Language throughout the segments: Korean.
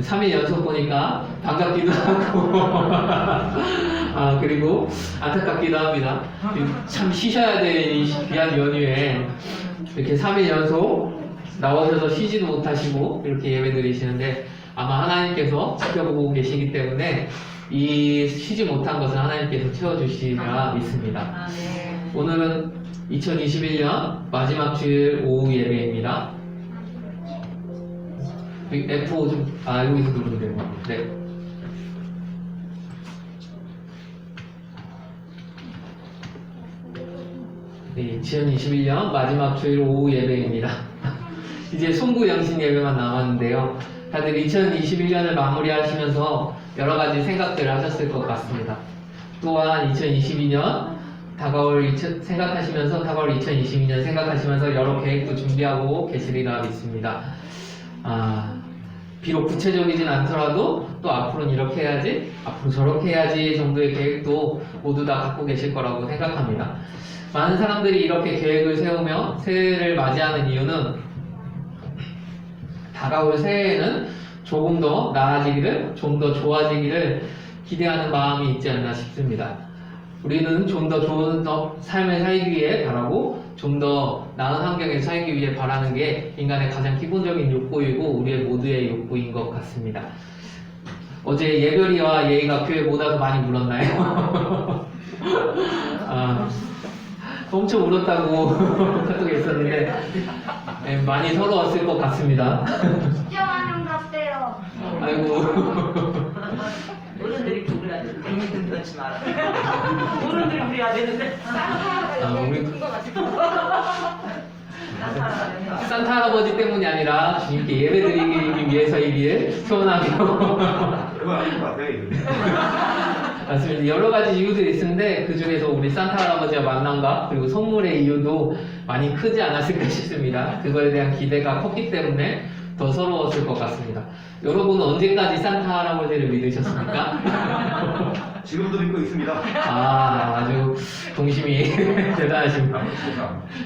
3일 연속 보니까 반갑기도 하고 그리고 안타깝기도 합니다. 참 쉬셔야 될 이 귀한 연휴에 이렇게 3일 연속 나오셔서 쉬지도 못하시고 이렇게 예배 드리시는데 아마 하나님께서 지켜보고 계시기 때문에 이 쉬지 못한 것을 하나님께서 채워주시리라 믿습니다. 오늘은 2021년 마지막 주일 오후 예배입니다. F5 좀, 여기서 누르면 되고. 네. 네, 2021년 마지막 주일 오후 예배입니다. 이제 송구 영신 예배만 남았는데요. 다들 2021년을 마무리하시면서 여러 가지 생각들을 하셨을 것 같습니다. 또한 2022년 생각하시면서 다가올 2022년 생각하시면서 여러 계획도 준비하고 계시리라 믿습니다. 비록 구체적이진 않더라도 또 앞으로는 이렇게 해야지, 앞으로 저렇게 해야지 정도의 계획도 모두 다 갖고 계실 거라고 생각합니다. 많은 사람들이 이렇게 계획을 세우며 새해를 맞이하는 이유는 다가올 새해에는 조금 더 나아지기를, 좀 더 좋아지기를 기대하는 마음이 있지 않나 싶습니다. 우리는 좀 더 좋은 삶을 살기 위해 바라고 좀 더 나은 환경에 살기 위해 바라는 게 인간의 가장 기본적인 욕구이고 우리의 모두의 욕구인 것 같습니다. 어제 예별이와 예의가 교회 못 와서 많이 울었나요? 엄청 울었다고 카톡에 있었는데 많이 서러웠을 것 같습니다. 시험하는 것 같대요. 아이고. 어른들이 우리가 괜히 그렇지 마라. 어른들이 우리가 되는데. 우리 큰거 가지고. 산타 할아버지 때문이 아니라 주님께 예배 드리기 위해서이길 소원하며 그거 아닌 것 같아요, 이거. 맞습니다. 여러 가지 이유들이 있는데 그 중에서 우리 산타 할아버지와 만남과 그리고 선물의 이유도 많이 크지 않았을까 싶습니다. 그거에 대한 기대가 컸기 때문에 더 서러웠을 것 같습니다. 여러분은 언제까지 산타 할아버지를 믿으셨습니까? 지금도 믿고 있습니다. 아주 동심이 대단하십니다.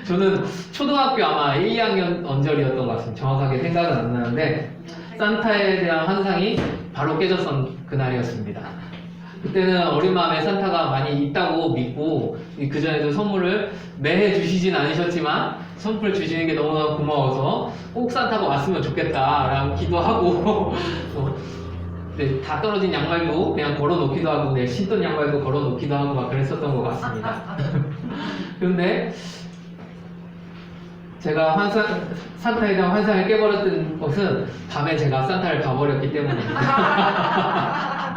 저는 초등학교 아마 1, 2학년 언저리였던 것 같습니다. 정확하게 생각은 안 나는데 산타에 대한 환상이 바로 깨졌던 그날이었습니다. 그때는 어린 마음에 산타가 많이 있다고 믿고 그전에도 선물을 매해 주시진 않으셨지만 선물 주시는 게 너무나 고마워서 꼭 산타가 왔으면 좋겠다라고 기도하고 다 떨어진 양말도 그냥 걸어놓기도 하고 신던 양말도 걸어놓기도 하고 막 그랬었던 것 같습니다. 그런데 제가 산타에 대한 환상을 깨버렸던 것은 밤에 제가 산타를 가버렸기 때문입니다.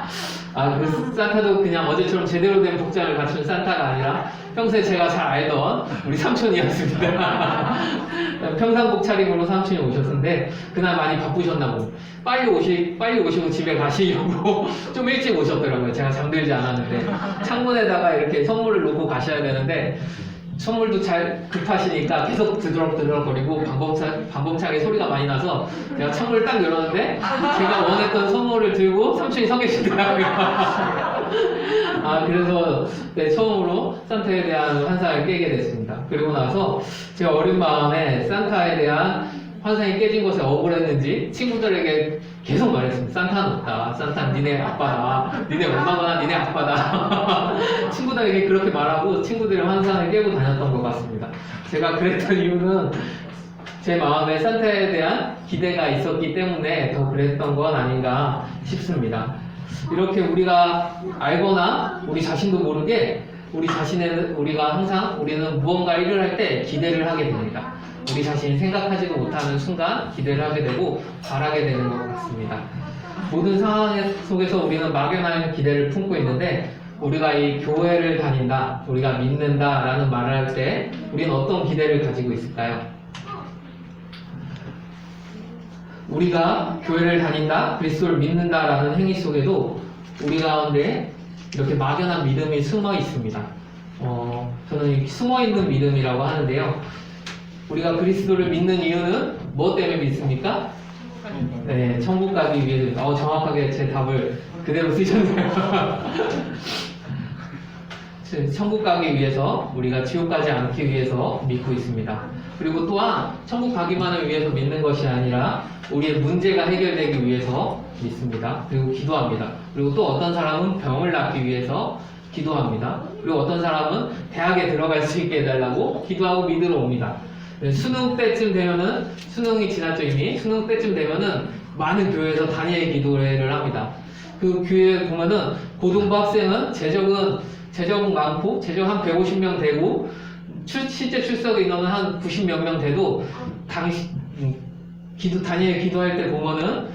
그 산타도 그냥 어제처럼 제대로 된 복장을 갖춘 산타가 아니라 평소에 제가 잘 알던 우리 삼촌이었습니다. 평상복 차림으로 삼촌이 오셨는데 그날 많이 바쁘셨나 봅니다. 빨리 오시고 집에 가시려고 좀 일찍 오셨더라고요. 제가 잠들지 않았는데 창문에다가 이렇게 선물을 놓고 가셔야 되는데 선물도 잘 급하시니까 계속 드드럭드드럭거리고 방범차게 소리가 많이 나서 제가 창문을 딱 열었는데 제가 원했던 선물을 들고 삼촌이 서 계시더라고요. 그래서 처음으로 산타에 대한 환상을 깨게 됐습니다. 그리고 나서 제가 어린 마음에 산타에 대한 환상이 깨진 것에 억울했는지 친구들에게 계속 말했습니다. 산타는 없다. 산타는 니네 아빠다. 니네 엄마거나 니네 아빠다. 친구들에게 그렇게 말하고 친구들의 환상을 깨고 다녔던 것 같습니다. 제가 그랬던 이유는 제 마음에 산타에 대한 기대가 있었기 때문에 더 그랬던 건 아닌가 싶습니다. 이렇게 우리가 알거나 우리 자신도 모르게 우리가 항상 우리는 무언가 일을 할 때 기대를 하게 됩니다. 우리 자신이 생각하지도 못하는 순간 기대를 하게 되고 바라게 되는 것 같습니다. 모든 상황 속에서 우리는 막연한 기대를 품고 있는데 우리가 이 교회를 다닌다, 우리가 믿는다 라는 말을 할 때 우리는 어떤 기대를 가지고 있을까요? 우리가 교회를 다닌다, 그리스도를 믿는다 라는 행위 속에도 우리 가운데 이렇게 막연한 믿음이 숨어 있습니다. 저는 숨어있는 믿음이라고 하는데요. 우리가 그리스도를 믿는 이유는 무엇 때문에 믿습니까? 네, 천국 가기 위해서. 정확하게 제 답을 그대로 쓰셨네요. 천국 가기 위해서, 우리가 지옥 가지 않기 위해서 믿고 있습니다. 그리고 또한 천국 가기만을 위해서 믿는 것이 아니라 우리의 문제가 해결되기 위해서 믿습니다. 그리고 기도합니다. 그리고 또 어떤 사람은 병을 낫기 위해서 기도합니다. 그리고 어떤 사람은 대학에 들어갈 수 있게 해달라고 기도하고 믿으러 옵니다. 수능 때쯤 되면은, 수능이 지났죠 이미. 수능 때쯤 되면은 많은 교회에서 단일 기도회를 합니다. 그 교회에 보면은 고등부 학생은 재적은 많고 재적 한 150명 되고 실제 출석 인원은 한 90몇 명 돼도 단일 기도할 때 보면은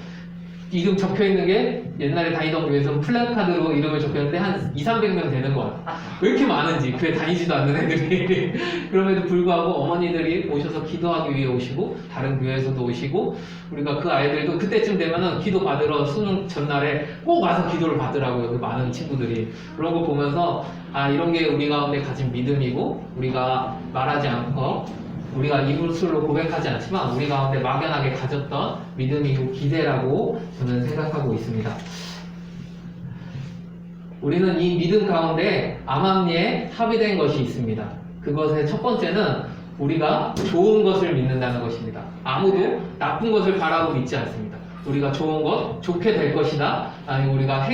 이름 적혀 있는 게 옛날에 다니던 교회에서는 플래카드로 이름을 적혀 있는데 한 200~300명 되는 거야. 왜 이렇게 많은지, 교회 다니지도 않는 애들이. 그럼에도 불구하고 어머니들이 오셔서 기도하기 위해 오시고, 다른 교회에서도 오시고, 우리가 그 아이들도 그때쯤 되면은 기도 받으러 수능 전날에 꼭 와서 기도를 받으라고요. 그 많은 친구들이. 그런 거 보면서, 아, 이런 게 우리 가운데 가진 믿음이고, 우리가 말하지 않고, 우리가 입술로 고백하지 않지만 우리 가운데 막연하게 가졌던 믿음이고 기대라고 저는 생각하고 있습니다. 우리는 이 믿음 가운데 암암리에 합의된 것이 있습니다. 그것의 첫 번째는 우리가 좋은 것을 믿는다는 것입니다. 아무도 나쁜 것을 바라고 믿지 않습니다. 우리가 좋은 것, 좋게 될 것이다, 아니면 우리가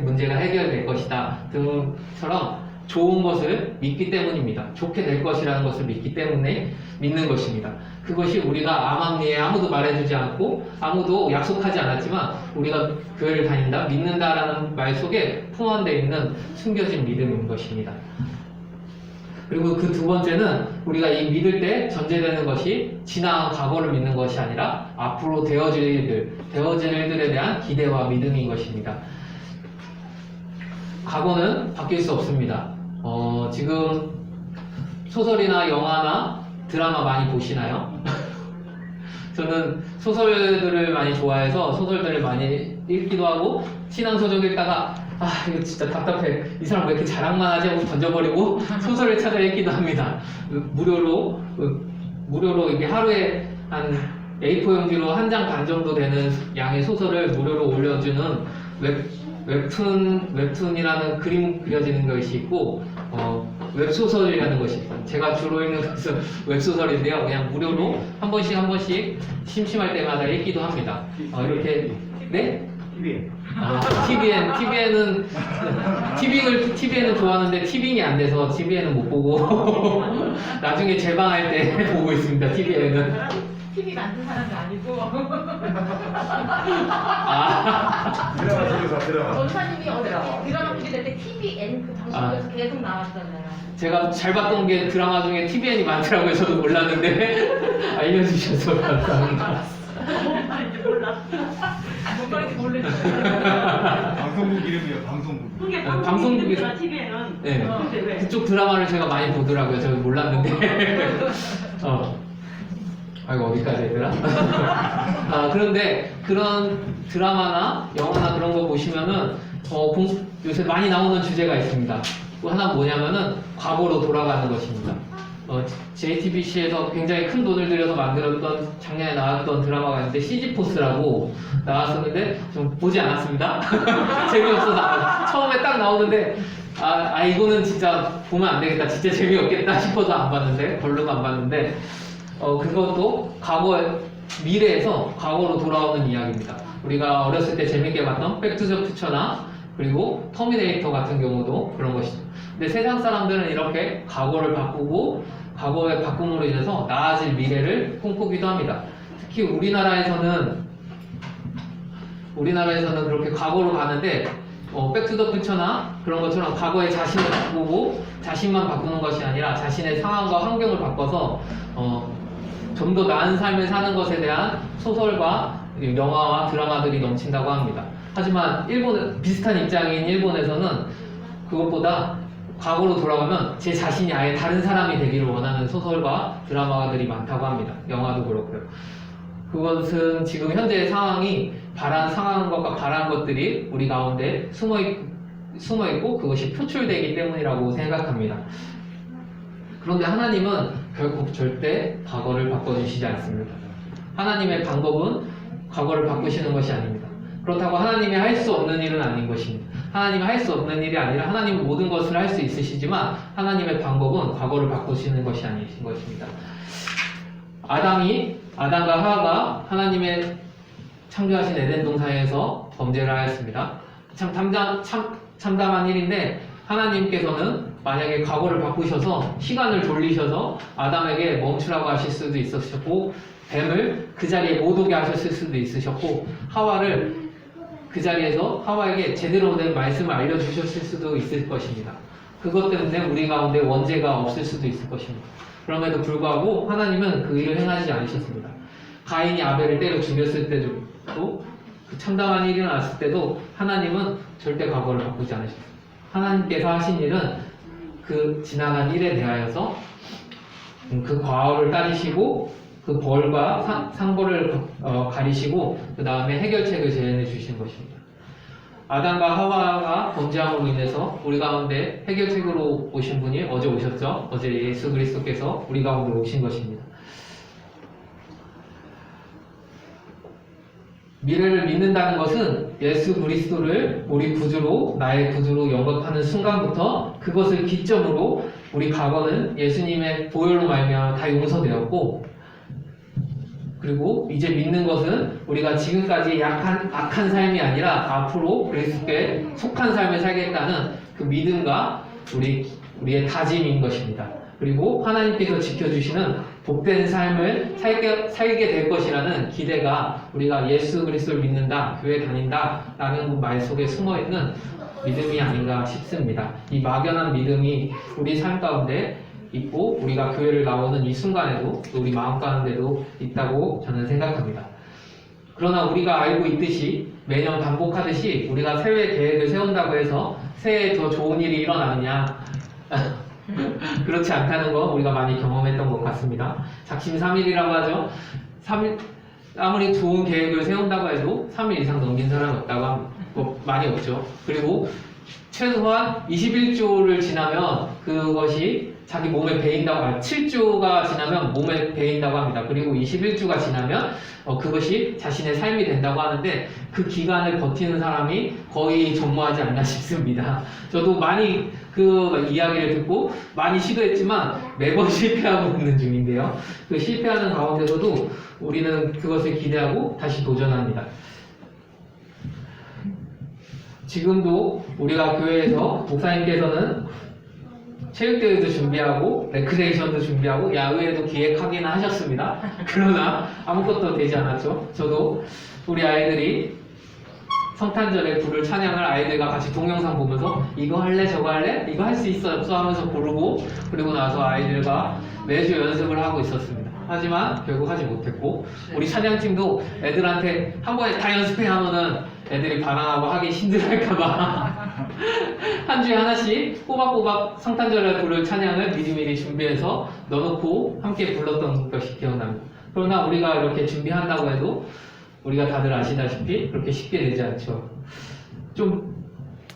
문제가 해결될 것이다 등처럼 좋은 것을 믿기 때문입니다. 좋게 될 것이라는 것을 믿기 때문에 믿는 것입니다. 그것이 우리가 암암리에 아무도 말해주지 않고 아무도 약속하지 않았지만 우리가 교회를 다닌다, 믿는다라는 말 속에 포함되어 있는 숨겨진 믿음인 것입니다. 그리고 그 두 번째는 우리가 이 믿을 때 전제되는 것이 지나간 과거를 믿는 것이 아니라 앞으로 되어질 일들에 대한 기대와 믿음인 것입니다. 과거는 바뀔 수 없습니다. 지금 소설이나 영화나 드라마 많이 보시나요? 저는 소설들을 많이 좋아해서 소설들을 많이 읽기도 하고 신앙서적 읽다가 아 이거 진짜 답답해, 이 사람 왜 이렇게 자랑만 하지 하고 던져버리고 소설을 찾아 읽기도 합니다. 무료로 이게 하루에 한 A4 용지로 1장 반 정도 되는 양의 소설을 무료로 올려주는 웹툰이라는 그림 그려지는 것이 있고 웹소설이라는 것이 있어요. 제가 주로 읽는 것은 웹소설인데요. 그냥 무료로 한 번씩 심심할 때마다 읽기도 합니다. 이렇게 네? TVN은 좋아하는데 티빙이 안 돼서 TVN은 못 보고 나중에 재방할 때 보고 있습니다. TVN은. TV 만든 사람도 아니고 드라마. 전사님이 어저께 드라마 보게 때 TVN 그 방송에서 계속 나왔잖아요. 제가 잘 봤던 게 드라마 중에 TVN이 많더라고요. 저도 몰랐는데 알려주셔서 감사합니다. 뭔지 몰랐어. 방송국 이름이에요. 방송국. 그게 방송국에서 TVN은 네. 근데 왜? 그쪽 드라마를 제가 많이 보더라고요. 저도 몰랐는데 아이고 어디까지 했더라? 그런데 그런 드라마나 영화나 그런 거 보시면은 요새 많이 나오는 주제가 있습니다. 또 하나 뭐냐면은 과거로 돌아가는 것입니다. JTBC에서 굉장히 큰 돈을 들여서 만들었던 작년에 나왔던 드라마가 있는데 시지포스라고 나왔었는데 좀 보지 않았습니다. 재미없어서 처음에 딱 나오는데 이거는 진짜 보면 안 되겠다, 진짜 재미없겠다 싶어서 안 봤는데 별로가 안 봤는데 그것도 미래에서 과거로 돌아오는 이야기입니다. 우리가 어렸을 때 재밌게 봤던 백투더퓨처나 그리고 터미네이터 같은 경우도 그런 것이죠. 근데 세상 사람들은 이렇게 과거를 바꾸고 과거의 바꿈으로 인해서 나아질 미래를 꿈꾸기도 합니다. 특히 우리나라에서는 그렇게 과거로 가는데 백투더퓨처나 그런 것처럼 과거의 자신을 바꾸고 자신만 바꾸는 것이 아니라 자신의 상황과 환경을 바꿔서 좀 더 나은 삶을 사는 것에 대한 소설과 영화와 드라마들이 넘친다고 합니다. 하지만 비슷한 입장인 일본에서는 그것보다 과거로 돌아가면 제 자신이 아예 다른 사람이 되기를 원하는 소설과 드라마들이 많다고 합니다. 영화도 그렇고요. 그것은 지금 현재의 상황이 바란 상황인 것과 바란 것들이 우리 가운데 숨어있고 그것이 표출되기 때문이라고 생각합니다. 그런데 하나님은 결국 절대 과거를 바꿔주시지 않습니다. 하나님의 방법은 과거를 바꾸시는 것이 아닙니다. 그렇다고 하나님이 할 수 없는 일은 아닌 것입니다. 하나님이 할 수 없는 일이 아니라 하나님은 모든 것을 할 수 있으시지만 하나님의 방법은 과거를 바꾸시는 것이 아니신 것입니다. 아담과 하와가 하나님의 창조하신 에덴 동산에서 범죄를 하였습니다. 참 참담한 일인데 하나님께서는 만약에 과거를 바꾸셔서 시간을 돌리셔서 아담에게 멈추라고 하실 수도 있으셨고 뱀을 그 자리에 못 오게 하셨을 수도 있으셨고 하와를 그 자리에서 하와에게 제대로 된 말씀을 알려주셨을 수도 있을 것입니다. 그것 때문에 우리 가운데 원죄가 없을 수도 있을 것입니다. 그럼에도 불구하고 하나님은 그 일을 행하지 않으셨습니다. 가인이 아벨을 때려 죽였을 때도 그 참담한 일이 일어났을 때도 하나님은 절대 과거를 바꾸지 않으셨습니다. 하나님께서 하신 일은 그 지나간 일에 대하여서 그 과오를 따지시고 그 벌과 상벌을 가리시고 그 다음에 해결책을 제안해 주신 것입니다. 아담과 하와가 범죄함으로 인해서 우리 가운데 해결책으로 오신 분이 어제 오셨죠? 어제 예수 그리스도께서 우리 가운데 오신 것입니다. 미래를 믿는다는 것은 예수 그리스도를 우리 구주로 나의 구주로 영접하는 순간부터 그것을 기점으로 우리 과거는 예수님의 보혈로 말미암아 다 용서되었고 그리고 이제 믿는 것은 우리가 지금까지 악한 삶이 아니라 앞으로 그리스도께 속한 삶을 살겠다는 그 믿음과 우리의 다짐인 것입니다. 그리고 하나님께서 지켜주시는 복된 삶을 살게 될 것이라는 기대가 우리가 예수 그리스도를 믿는다, 교회 다닌다 라는 말 속에 숨어있는 믿음이 아닌가 싶습니다. 이 막연한 믿음이 우리 삶 가운데 있고 우리가 교회를 나오는 이 순간에도 또 우리 마음 가운데도 있다고 저는 생각합니다. 그러나 우리가 알고 있듯이 매년 반복하듯이 우리가 새해 계획을 세운다고 해서 새해에 더 좋은 일이 일어나느냐 그렇지 않다는 거 우리가 많이 경험했던 것 같습니다. 작심삼일이라고 하죠. 아무리 좋은 계획을 세운다고 해도 3일 이상 넘긴 사람이 없다고 합니다. 많이 없죠. 그리고 최소한 21조를 지나면 그것이 자기 몸에 배인다고 7조가 지나면 몸에 배인다고 합니다. 그리고 21조가 지나면 그것이 자신의 삶이 된다고 하는데 그 기간을 버티는 사람이 거의 전무하지 않나 싶습니다. 저도 많이 그 이야기를 듣고 많이 시도했지만 매번 실패하고 있는 중인데요. 그 실패하는 가운데서도 우리는 그것을 기대하고 다시 도전합니다. 지금도 우리가 교회에서 목사님께서는 체육대회도 준비하고 레크레이션도 준비하고 야외에도 기획하기는 하셨습니다. 그러나 아무것도 되지 않았죠. 저도 우리 아이들이 성탄절에 부를 찬양을 아이들과 같이 동영상 보면서 이거 할래 저거 할래? 이거 할 수 있어 없어 하면서 고르고 그리고 나서 아이들과 매주 연습을 하고 있었습니다. 하지만 결국 하지 못했고 우리 찬양팀도 애들한테 한 번에 다 연습해 하면은 애들이 반항하고 하기 힘들할까봐 한 주에 하나씩 꼬박꼬박 성탄절에 부를 찬양을 미리미리 준비해서 넣어놓고 함께 불렀던 것이 기억납니다. 그러나 우리가 이렇게 준비한다고 해도 우리가 다들 아시다시피 그렇게 쉽게 되지 않죠. 좀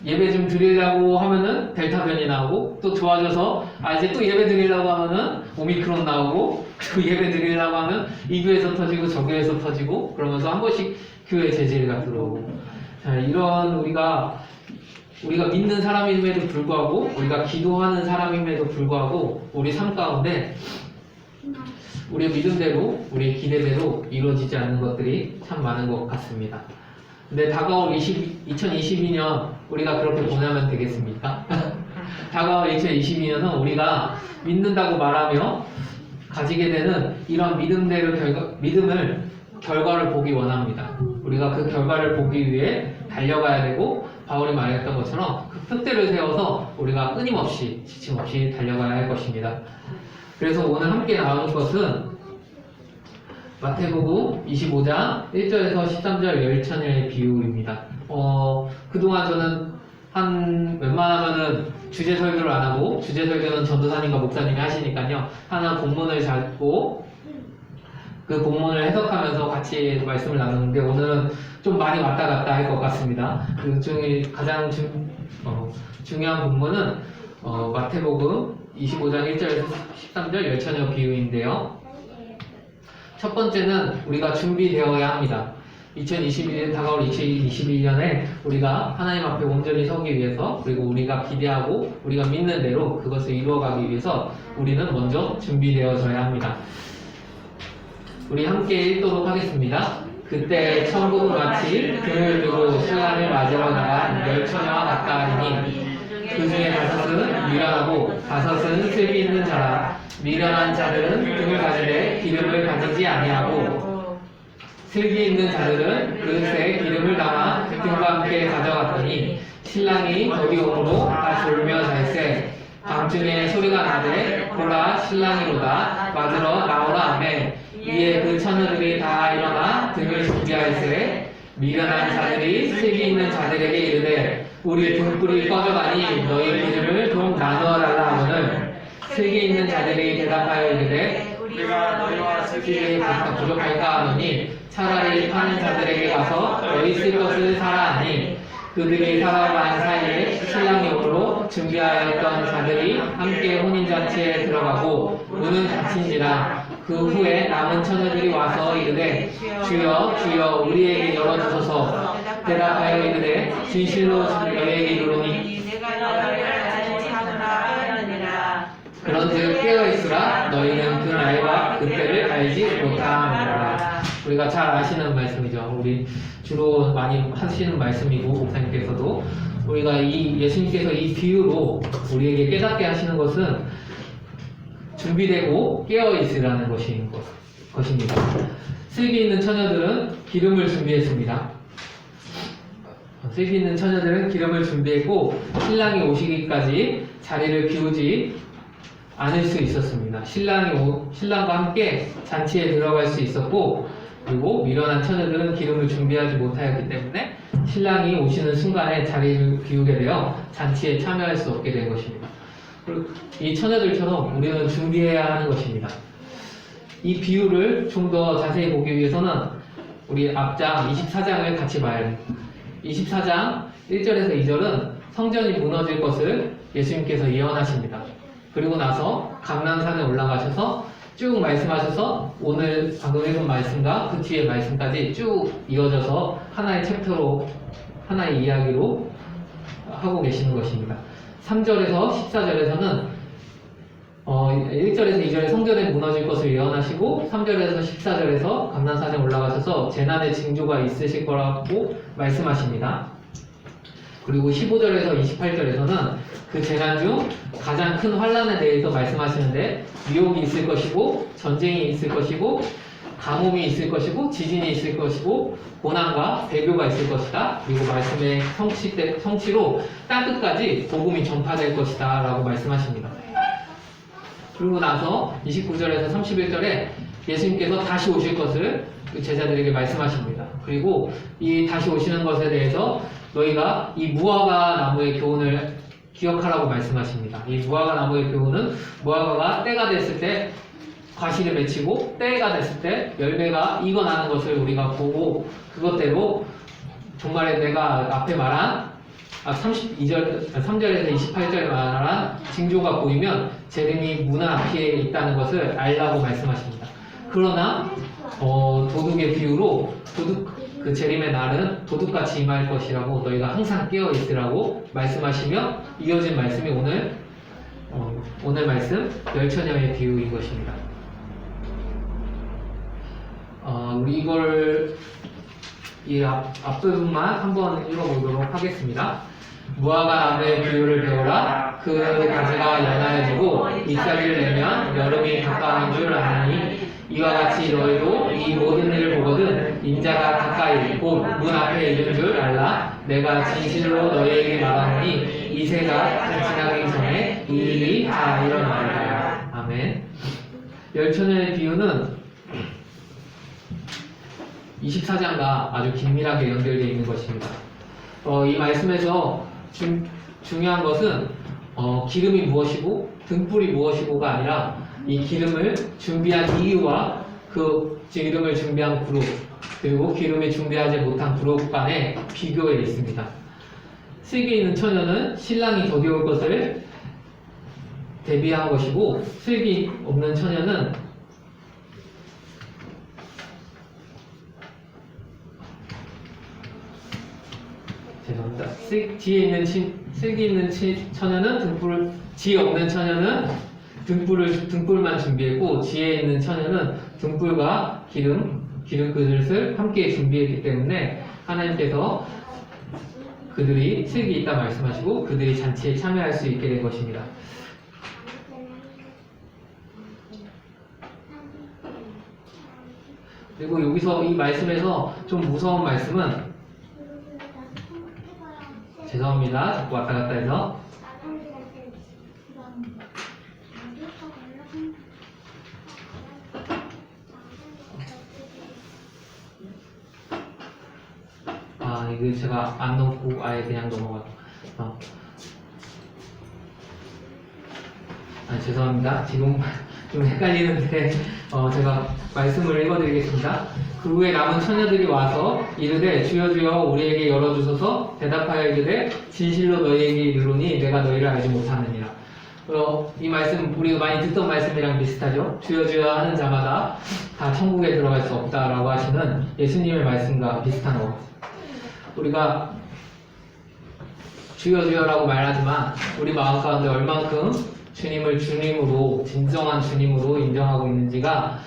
예배 좀 드리려고 하면은 델타 변이 나오고 또 좋아져서 이제 또 예배 드리려고 하면은 오미크론 나오고 그리고 예배 드리려고 하면 이 교회에서 터지고 저 교회에서 터지고 그러면서 한 번씩 교회 재질가 들어오고 자, 이런 우리가 믿는 사람임에도 불구하고 우리가 기도하는 사람임에도 불구하고 우리 삶 가운데 우리의 믿음대로 우리의 기대대로 이루어지지 않는 것들이 참 많은 것 같습니다. 근데 다가올 2022년 우리가 그렇게 보내면 되겠습니까? 다가올 2022년은 우리가 믿는다고 말하며 가지게 되는 이런 믿음을 결과를 보기 원합니다. 우리가 그 결과를 보기 위해 달려가야 되고 바울이 말했던 것처럼 그 뜻대를 세워서 우리가 끊임없이 지침 없이 달려가야 할 것입니다. 그래서 오늘 함께 나눌 것은 마태복음 25장 1절에서 13절 열처녀의 비유입니다. 그동안 저는 웬만하면은 주제 설교를 안 하고 주제 설교는 전도사님과 목사님이 하시니까요. 하나 본문을 잡고 그 본문을 해석하면서 같이 말씀을 나누는데 오늘은 좀 많이 왔다 갔다 할 것 같습니다. 그 중에 가장 중요한 본문은 마태복음 25장 1절에서 13절 열처녀 비유인데요. 첫 번째는 우리가 준비되어야 합니다. 2021년 다가올 2021년에 우리가 하나님 앞에 온전히 서기 위해서 그리고 우리가 기대하고 우리가 믿는 대로 그것을 이루어가기 위해서 우리는 먼저 준비되어져야 합니다. 우리 함께 읽도록 하겠습니다. 그때 천국은 마치 등을 두고 신랑을 맞으러 나간 열 처녀와 같다하니 그 중에 5은 미련하고 5은 슬기 있는 자라. 미련한 자들은 등을 가지되 기름을 가지지 아니하고 슬기 있는 자들은 그릇에 기름을 담아 등과 함께 가져갔더니 신랑이 거기 오므로 다 졸며 잘세. 밤중에 소리가 나되 보라 신랑이로다 맞으러 나오라 하매 이에 그 처녀들이 다 일어나 등을 준비할세. 미련한 자들이 슬기 있는 자들에게 이르되 우리 등불이 꺼져가니 너희 기름을 좀 나누어 달라 하거늘 슬기 있는 자들이 대답하여 이르되 우리가 너희와 슬기에 부족할까 하노니 차라리 파는 자들에게 가서 너희 쓸 것을 사라 하니 그들이 살아간 사이에 신랑이 오므로 준비하였던 자들이 함께 혼인잔치에 들어가고 문은 닫힌지라. 그 후에 남은 처녀들이 와서 이르되 주여 주여 우리에게 열어주소서. 대답하여 이르되 진실로 너희에게 이르노니 내가 너희를 알지 하노라 하느니라. 그런즉 깨어있으라. 너희는 그 날과 그때를 알지 못하느니라. 우리가 잘 아시는 말씀이죠. 우리 주로 많이 하시는 말씀이고 목사님께서도 우리가 예수님께서 이 비유로 우리에게 깨닫게 하시는 것은 준비되고 깨어있으라는 것입니다. 슬기 있는 처녀들은 기름을 준비했습니다. 슬기 있는 처녀들은 기름을 준비했고 신랑이 오시기까지 자리를 비우지 않을 수 있었습니다. 신랑과 함께 잔치에 들어갈 수 있었고, 그리고 미련한 처녀들은 기름을 준비하지 못하였기 때문에 신랑이 오시는 순간에 자리를 비우게 되어 잔치에 참여할 수 없게 된 것입니다. 그리고 이 처녀들처럼 우리는 준비해야 하는 것입니다. 이 비유를 좀 더 자세히 보기 위해서는 우리 앞장 24장을 같이 봐야 합니다. 24장 1절에서 2절은 성전이 무너질 것을 예수님께서 예언하십니다. 그리고 나서 감람산에 올라가셔서 쭉 말씀하셔서 오늘 방금 읽은 말씀과 그 뒤에 말씀까지 쭉 이어져서 하나의 챕터로, 하나의 이야기로 하고 계시는 것입니다. 3절에서 14절에서는 1절에서 2절에 성전에 무너질 것을 예언하시고 3절에서 14절에서 감람산에 올라가셔서 재난의 징조가 있으실 거라고 말씀하십니다. 그리고 15절에서 28절에서는 그 재난 중 가장 큰 환난에 대해서 말씀하시는데 미혹이 있을 것이고 전쟁이 있을 것이고 가뭄이 있을 것이고 지진이 있을 것이고 고난과 배교가 있을 것이다. 그리고 말씀의 성취로 땅끝까지 복음이 전파될 것이다 라고 말씀하십니다. 그리고 나서 29절에서 31절에 예수님께서 다시 오실 것을 제자들에게 말씀하십니다. 그리고 이 다시 오시는 것에 대해서 너희가 이 무화과 나무의 교훈을 기억하라고 말씀하십니다. 이 무화과 나무의 교훈은 무화과가 때가 됐을 때 과실을 맺히고 때가 됐을 때 열매가 익어나는 것을 우리가 보고 그것대로 정말 내가 앞에 말한 3절에서 28절에 말한 징조가 보이면 재림이 문 앞에 있다는 것을 알라고 말씀하십니다. 그러나 도둑의 비유로 그 재림의 날은 도둑같이 임할 것이라고 너희가 항상 깨어 있으라고 말씀하시며 이어진 말씀이 오늘 말씀 열처녀의 비유인 것입니다. 우리 이걸 이 앞부분만 한번 읽어보도록 하겠습니다. 무화과 나무의 비유를 배우라. 그 가지가 연하여지고 잎사귀를 내면 여름이 가까운 줄 아니 이와 같이 너희도 이 모든 일을 보거든 인자가 가까이 곧 문 앞에 있는 줄 알라. 내가 진실로 너희에게 말하노니 이 세가 지나기 전에 이 일이 다 일어나리라. 아멘. 열처녀의 비유는 24장과 아주 긴밀하게 연결되어 있는 것입니다. 이 말씀에서 중요한 것은 기름이 무엇이고 등불이 무엇이고가 아니라 이 기름을 준비한 이유와 그 기름을 준비한 그룹 그리고 기름을 준비하지 못한 그룹 간의 비교에 있습니다. 슬기 있는 처녀는 신랑이 더디 올 것을 대비한 것이고 슬기 없는 처녀는 죄송합니다. 슬기 있는 처녀는 지혜 없는 처녀는 등불만 준비했고 지혜 있는 처녀는 등불과 기름 그릇을 함께 준비했기 때문에 하나님께서 그들이 슬기 있다 말씀하시고 그들이 잔치에 참여할 수 있게 된 것입니다. 그리고 여기서 이 말씀에서 좀 무서운 말씀은, 죄송합니다. 자꾸 왔다 갔다 해서. 이거 제가 안 넣고 아예 그냥 넘어가요. 죄송합니다. 지금 좀 헷갈리는데 제가 말씀을 읽어드리겠습니다. 그 후에 남은 처녀들이 와서 이르되 주여 주여 우리에게 열어주소서. 대답하여 이르되 진실로 너희에게 이르노니 내가 너희를 알지 못하느니라. 이 말씀 우리가 많이 듣던 말씀이랑 비슷하죠. 주여 주여 하는 자마다 다 천국에 들어갈 수 없다라고 하시는 예수님의 말씀과 비슷한 것 같습니다. 우리가 주여 주여라고 말하지만 우리 마음 가운데 얼만큼 주님을 주님으로, 진정한 주님으로 인정하고 있는지가,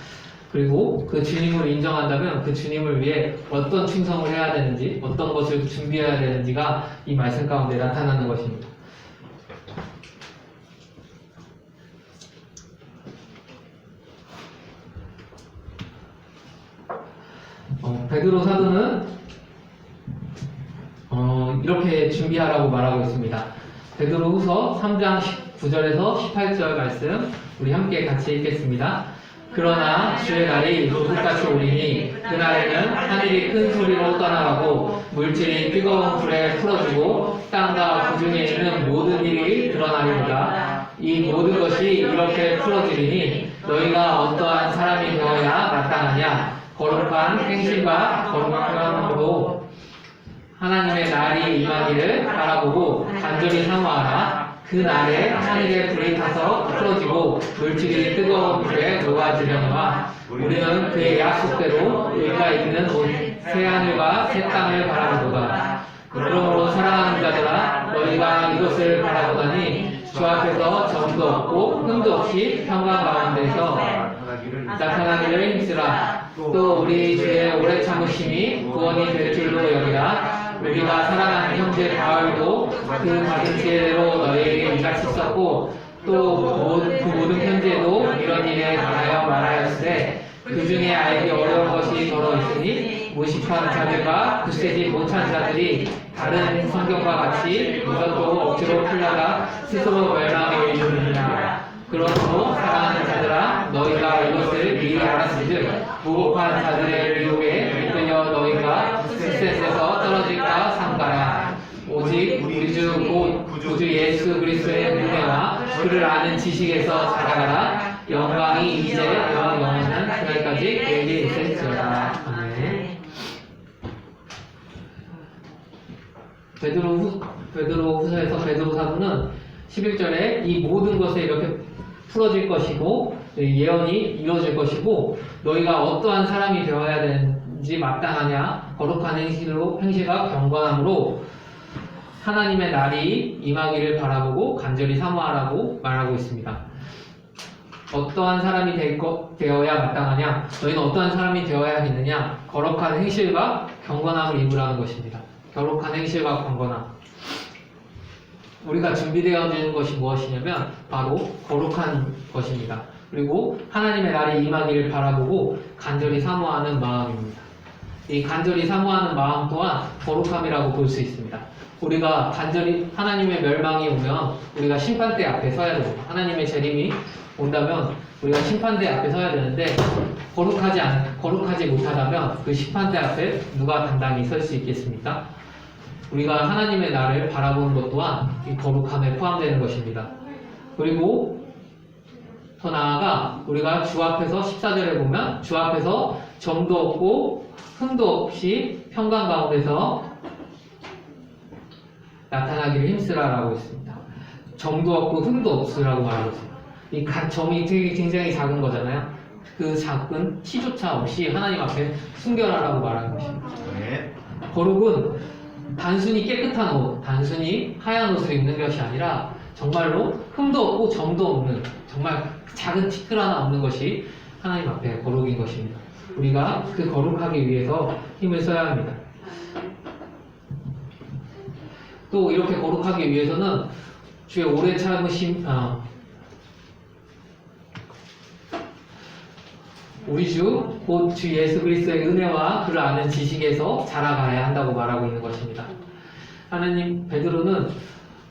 그리고 그 주님을 인정한다면 그 주님을 위해 어떤 충성을 해야 되는지, 어떤 것을 준비해야 되는지가 이 말씀 가운데 나타나는 것입니다. 베드로 사도는 이렇게 준비하라고 말하고 있습니다. 베드로 후서 3장 9절에서 18절 말씀 우리 함께 같이 읽겠습니다. 그러나 주의 날이 불꽃같이 오리니 그날에는 하늘이 큰 소리로 떠나가고 물질이 뜨거운 불에 풀어지고 땅과 그 중에 있는 모든 일이 드러나리로다. 이 모든 것이 이렇게 풀어지리니 너희가 어떠한 사람이 되어야 마땅하냐. 거룩한 행실과 거룩함으로 하나님의 날이 임하기를 바라보고 간절히 사모하라. 그 날에 하늘에 불이 타서 풀어지고 물질이 뜨거운 불에 녹아지려니와 우리는 그의 약속대로 의가 있는 새 하늘과 새 땅을 바라보도다. 그러므로 사랑하는 자들아 너희가 이것을 바라보다니 주 앞에서 점도 없고 흠도 없이 평강 가운데서 나타나기를 힘쓰라. 또 우리 주의 오래 참으심이 구원이 될 줄로 여기라. 우리가 사랑하는 형제 바울도 그 받은 지혜대로 너희에게 이같이 썼고 또 그 모든 편지에도 이런 일에 관하여 말하였으되 그 중에 알기 어려운 것이 더러 있으니 무식한 자들과 굳세지 못한 자들이 다른 성경과 같이 이것도 억지로 풀려가 스스로 멸망에 이르느니라. 그러므로 사랑하는 자들아 너희가 이것을 미리 알았은즉 무고한 자들의 유혹에 이끌려 너희가 스셋에서 떨어질까 삼가라. 오직 우리 주 곧 구주 예수 그리스도의 은혜와 그를 아는 지식에서 자라가라. 영광이 이제 영원한 그날까지 내게 있을지어다. 아멘. 베드로 후서에서 베드로 사도는 11절에 이 모든 것에 이렇게 풀어질 것이고 예언이 이루어질 것이고 너희가 어떠한 사람이 되어야 되는지 마땅하냐. 거룩한 행실과 경건함으로 하나님의 날이 임하기를 바라보고 간절히 사모하라고 말하고 있습니다. 어떠한 사람이 되어야 마땅하냐. 너희는 어떠한 사람이 되어야겠느냐. 거룩한 행실과 경건함을 이루라는 것입니다. 거룩한 행실과 경건함. 우리가 준비되어지는 것이 무엇이냐면 바로 거룩한 것입니다. 그리고 하나님의 날이 임하기를 바라보고 간절히 사모하는 마음입니다. 이 간절히 사모하는 마음 또한 거룩함이라고 볼 수 있습니다. 우리가 간절히 하나님의 멸망이 오면 우리가 심판대 앞에 서야 됩니다. 하나님의 재림이 온다면 우리가 심판대 앞에 서야 되는데 거룩하지 못하다면 그 심판대 앞에 누가 당당히 설 수 있겠습니까? 우리가 하나님의 날을 바라보는 것 또한 이 거룩함에 포함되는 것입니다. 그리고 더 나아가 우리가 주 앞에서 14절에 보면 주 앞에서 점도 없고 흠도 없이 평강 가운데서 나타나기를 힘쓰라라고 있습니다. 점도 없고 흠도 없으라고 말하고 있습니다. 이 점이 되게 굉장히 작은 거잖아요. 그 작은 티조차 없이 하나님 앞에 숨겨라라고 말하는 것입니다. 거룩은 단순히 깨끗한 옷, 단순히 하얀 옷을 입는 것이 아니라 정말로 흠도 없고 점도 없는 정말 작은 티끌 하나 없는 것이 하나님 앞에 거룩인 것입니다. 우리가 그 거룩하기 위해서 힘을 써야 합니다. 또 이렇게 거룩하기 위해서는 주의 오래 참으심, 우리 주 곧 주 예수 그리스도의 은혜와 그를 아는 지식에서 자라가야 한다고 말하고 있는 것입니다. 하나님, 베드로는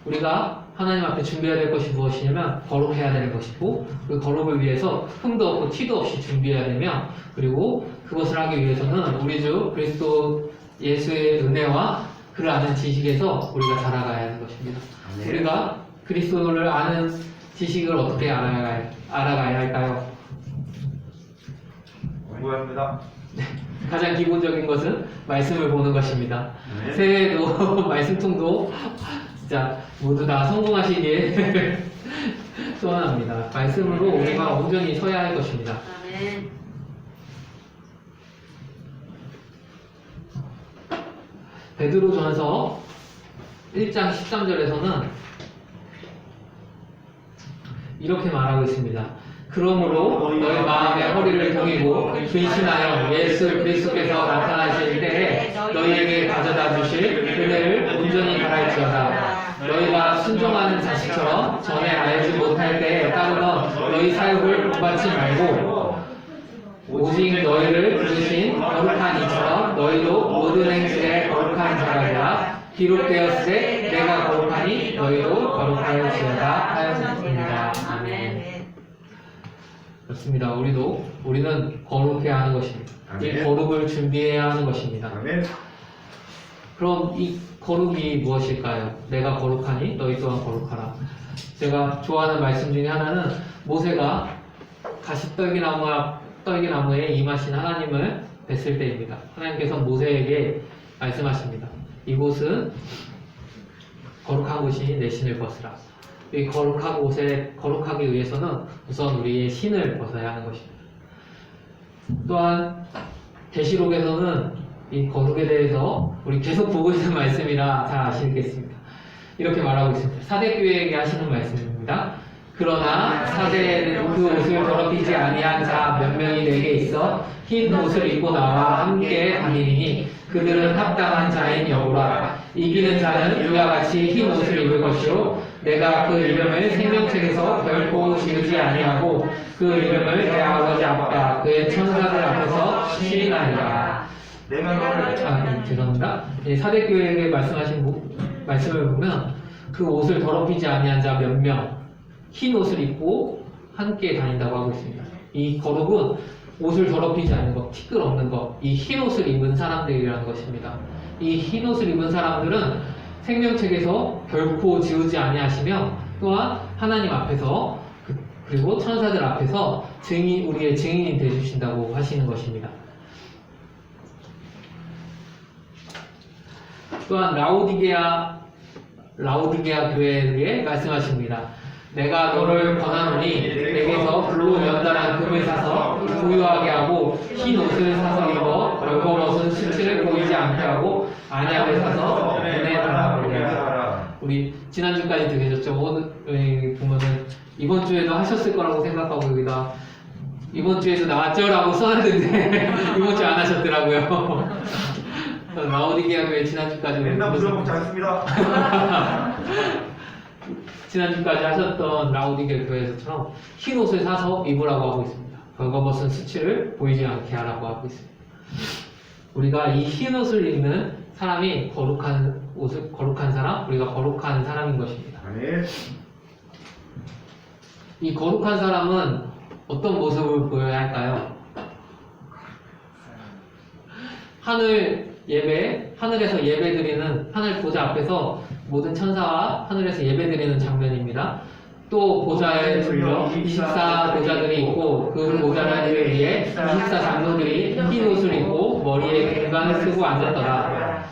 우리가 하나님 앞에 준비해야 될 것이 무엇이냐면 거룩해야 되는 것이고, 그 거룩을 위해서 흠도 없고 티도 없이 준비해야 되며, 그리고 그것을 하기 위해서는 우리 주 그리스도 예수의 은혜와 그를 아는 지식에서 우리가 자라가야 하는 것입니다. 네. 우리가 그리스도를 아는 지식을 어떻게 알아가야 할까요? 공부합니다. 가장 기본적인 것은 말씀을 보는 것입니다. 네. 새해에도 말씀통도 진짜 모두 다 성공하시길 소원합니다. 말씀으로 우리가 온전히 서야 할 것입니다. 아멘. 베드로전서 1장 13절에서는 이렇게 말하고 있습니다. 그러므로 너희 마음의 허리를 동이고 근신하여 예수 그리스도께서 나타나실 때에 너희에게 가져다 주실 은혜를 온전히 바랄지어다. 너희가 순종하는 자식처럼 전에 알지 못할 때에 따르던 너희 사역을 본받지 말고 오직 너희를 부르신 거룩한 이처럼 너희도 모든 행실에 거룩한 자가 되라. 기록되었을 때 내가 거룩하니 너희도 거룩하여지어다 하였습니다. 아멘. 그렇습니다. 우리는 거룩해야 하는 것입니다. 이 아멘. 거룩을 준비해야 하는 것입니다. 아멘. 그럼 이 거룩이 무엇일까요? 내가 거룩하니 너희 또한 거룩하라. 제가 좋아하는 말씀 중에 하나는 모세가 가시떨기나무에 임하신 하나님을 뵀을 때입니다. 하나님께서 모세에게 말씀하십니다. 이곳은 거룩한 곳이 내 신을 벗으라. 이 거룩한 곳에 거룩하기 위해서는 우선 우리의 신을 벗어야 하는 것입니다. 또한 계시록에서는 이 거룩에 대해서 우리 계속 보고 있는 말씀이라 잘 아시겠습니다. 이렇게 말하고 있습니다. 사대교회에게 하시는 말씀입니다. 그러나 사대에는 그 옷을 더럽히지 아니한 자 몇 명이 내게 있어 흰 옷을 입고 나와 함께 다니니 그들은 합당한 자인 여호라. 이기는 자는 이와 같이 흰 옷을 입을 것이요 내가 그 이름을 생명책에서 결코 지우지 아니하고 그 이름을 내 아버지 앞과 그의 천사들 앞에서 시인하리라. 죄송합니다. 사대교회에게 말씀하신 말씀을 보면 그 옷을 더럽히지 아니한 자 몇 명, 흰 옷을 입고 함께 다닌다고 하고 있습니다. 이 거룩은 옷을 더럽히지 않는 것, 티끌 없는 것, 이 흰 옷을 입은 사람들이라는 것입니다. 이 흰 옷을 입은 사람들은 생명책에서 결코 지우지 아니하시며 또한 하나님 앞에서 그리고 천사들 앞에서 우리의 증인이 되주신다고 하시는 것입니다. 또한 라오디게아 교회에게 말씀하십니다. 내가 너를 권하노니 내게서 불로 연달아 금을 사서 부유하게 하고 흰 옷을 사서 입어 벌거벗은 수치를 보이지 않게 하고 안약을 사서 눈에 달아보라. 우리 지난주까지 들으셨죠? 오늘 보면은 이번 주에도 하셨을 거라고 생각하고 여기다 이번 주에도 나왔죠? 라고 써놨는데 이번 주에 안 하셨더라고요. 라오디게아 교회 지난주까지 맨날 물어보지 않습니다. 지난주까지 하셨던 라오디게아 교회에서처럼 흰 옷을 사서 입으라고 하고 있습니다. 벌거벗은 수치를 보이지 않게 하라고 하고 있습니다. 우리가 이 흰 옷을 입는 사람이 거룩한 사람, 우리가 거룩한 사람인 것입니다. 아멘. 이 거룩한 사람은 어떤 모습을 보여야 할까요? 하늘에서 예배드리는 하늘 보좌 앞에서 모든 천사와 하늘에서 예배드리는 장면입니다. 또 보좌에 둘러 24 보좌들이 있고 그 보좌를 위해 24 장로들이 흰 옷을 입고 머리에 금관을 쓰고 앉았더라.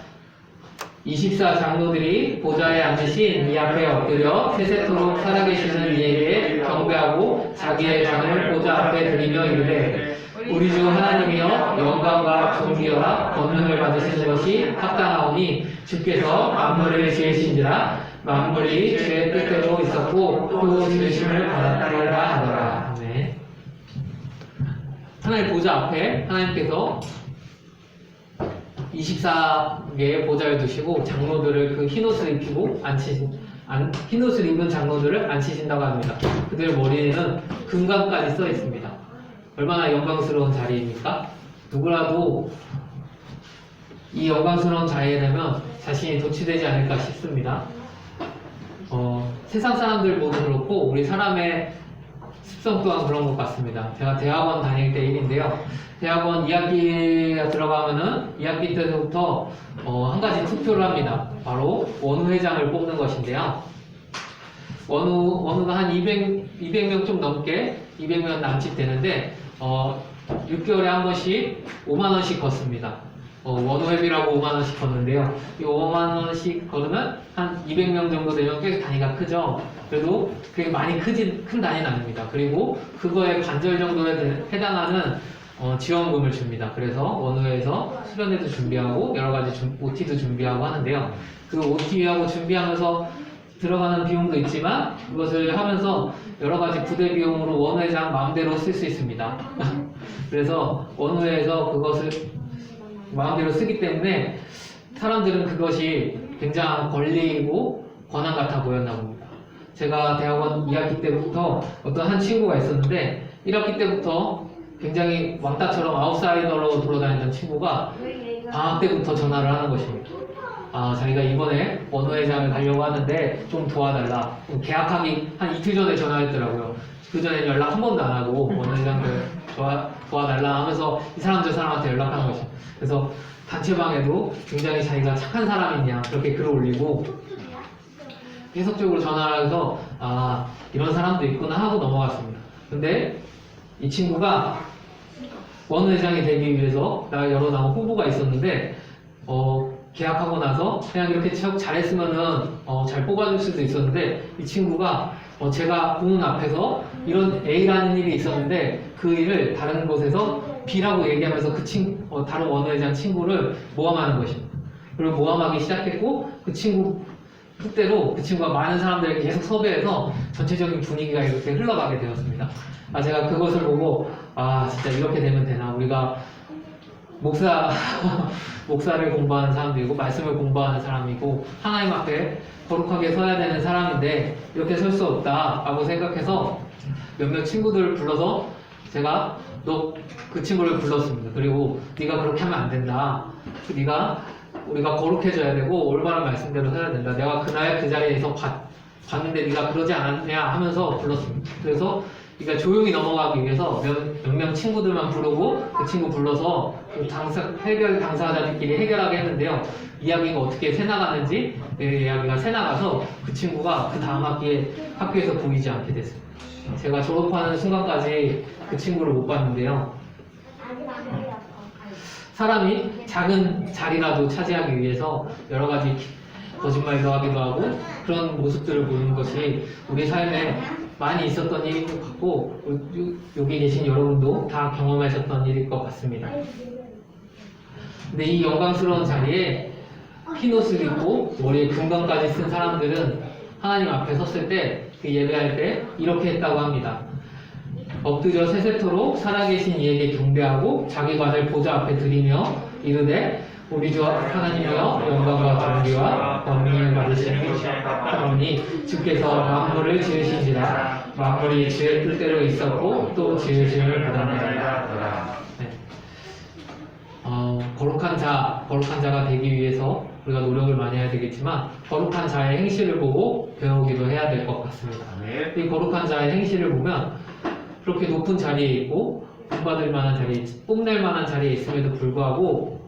24 장로들이 보좌에 앉으신 이 앞에 엎드려 세세토록 살아계시는 이에게 경배하고 자기의 잔을 보좌 앞에 드리며 이르되 우리 주 하나님이여 영광과 존귀와 권능을 받으시는 것이 합당하오니 주께서 만물을 지으신지라 만물이 주의 뜻대로 있었고 또 지으심을 받았다라 하더라. 아멘. 하나님 보좌 앞에 하나님께서 24개의 보좌를 두시고 장로들을 그 흰옷을 입히고 흰옷을 입은 장로들을 앉히신다고 합니다. 그들 머리에는 금관까지 써 있습니다. 얼마나 영광스러운 자리입니까? 누구라도 이 영광스러운 자리에 되면 자신이 도취되지 않을까 싶습니다. 세상 사람들 모두 그렇고 우리 사람의 습성 또한 그런 것 같습니다. 제가 대학원 다닐 때 일인데요. 대학원 2학기가 들어가면은 2학기 때부터 한 가지 투표를 합니다. 바로 원우회장을 뽑는 것인데요. 원우가 한 200명 좀 넘게 200명 남짓 되는데 6개월에 한 번씩 5만 원씩 걷습니다. 원우회비라고 5만 원씩 걷는데요. 이 5만 원씩 걸으면 한 200명 정도 되면 꽤 단위가 크죠. 그래도 그게 많이 큰 단위는 아닙니다. 그리고 그거에 반절 정도에 해당하는 지원금을 줍니다. 그래서 원우회에서 수련회도 준비하고 여러 가지 OT도 준비하고 하는데요. 그 OT하고 준비하면서 들어가는 비용도 있지만 그것을 하면서 여러 가지 부대 비용으로 원우회장 마음대로 쓸 수 있습니다. 그래서 원우회에서 그것을 마음대로 쓰기 때문에 사람들은 그것이 굉장한 권리이고 권한 같아 보였나 봅니다. 제가 대학원 2학기 때부터 어떤 한 친구가 있었는데 1학기 때부터 굉장히 왕따처럼 아웃사이더로 돌아다니던 친구가 방학 때부터 전화를 하는 것입니다. 자기가 이번에 원우회장을 가려고 하는데 좀 도와달라. 계약하기 한 이틀 전에 전화했더라고요. 그 전에는 연락 한 번도 안 하고 원우회장을 도와달라 하면서 이 사람 저 사람한테 연락하는 거죠. 그래서 단체방에도 굉장히 자기가 착한 사람이냐 그렇게 글을 올리고 계속적으로 전화를 해서 이런 사람도 있구나 하고 넘어갔습니다. 근데 이 친구가 원우회장이 되기 위해서 여러 나온 후보가 있었는데 계약하고 나서 그냥 이렇게 잘했으면은 잘 뽑아줄 수도 있었는데 이 친구가 제가 보는 앞에서 이런 A라는 일이 있었는데 그 일을 다른 곳에서 B라고 얘기하면서 다른 원우회장 친구를 모함하는 것입니다. 그리고 모함하기 시작했고 그 친구 뜻대로 그 친구가 많은 사람들을 계속 섭외해서 전체적인 분위기가 이렇게 흘러가게 되었습니다. 제가 그것을 보고 진짜 이렇게 되면 되나. 우리가 목사를 공부하는 사람들이고 말씀을 공부하는 사람이고 하나님 앞에 거룩하게 서야 되는 사람인데 이렇게 설 수 없다라고 생각해서 몇몇 친구들을 불러서 제가 그 친구를 불렀습니다. 그리고 네가 그렇게 하면 안 된다. 우리가 거룩해져야 되고 올바른 말씀대로 서야 된다. 내가 그날 그 자리에서 봤는데 네가 그러지 않았냐 하면서 불렀습니다. 그래서 그러니까 조용히 넘어가기 위해서 몇 명 친구들만 부르고 그 친구 불러서 그 당사자들끼리 해결하게 했는데요. 이야기가 어떻게 새나가는지 이야기가 새나가서 그 친구가 그 다음 학기에 학교에서 보이지 않게 됐습니다. 제가 졸업하는 순간까지 그 친구를 못 봤는데요. 사람이 작은 자리라도 차지하기 위해서 여러 가지 거짓말도 하기도 하고 그런 모습들을 보이는 것이 우리 삶에 많이 있었던 일인 것 같고 여기 계신 여러분도 다 경험하셨던 일일 것 같습니다. 근데 이 영광스러운 자리에 흰옷을 입고 머리에 금관까지 쓴 사람들은 하나님 앞에 섰을 때 그 예배할 때 이렇게 했다고 합니다. 엎드려 세세토록 살아계신 이에게 경배하고 자기 관을 보좌 앞에 드리며 이르되 우리 주 하나님이여 영광과 존귀와 권능을 받으시는 하오니 주께서 만물을 지으신지라 만물이 주의 뜻대로 있었고 또 지으심을 받았느니라. 거룩한 자가 되기 위해서 우리가 노력을 많이 해야 되겠지만 거룩한 자의 행실을 보고 배우기도 해야 될 것 같습니다. 이 거룩한 자의 행실을 보면 그렇게 높은 자리에 있고 본받을 만한 자리에 뽐낼 만한 자리에 있음에도 불구하고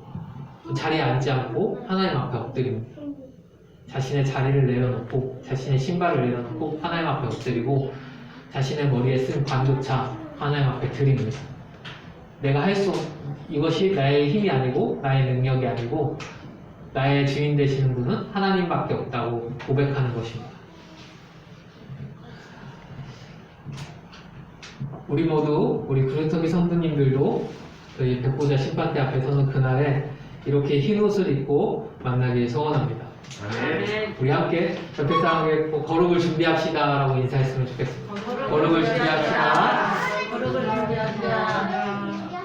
자리에 앉지 않고 하나님 앞에 엎드립니다. 자신의 자리를 내려놓고 자신의 신발을 내려놓고 하나님 앞에 엎드리고 자신의 머리에 쓴 관조차 하나님 앞에 드립니다. 내가 이것이 나의 힘이 아니고 나의 능력이 아니고 나의 주인 되시는 분은 하나님밖에 없다고 고백하는 것입니다. 우리 모두 우리 구레터기 성도님들도 저희 백보자 심판대 앞에 서는 그날에 이렇게 흰 옷을 입고 만나길 소원합니다. 우리 함께 옆에 사람에게 거룩을 준비합시다 라고 인사했으면 좋겠습니다. 거룩을 준비합시다. 거룩을 준비합시다.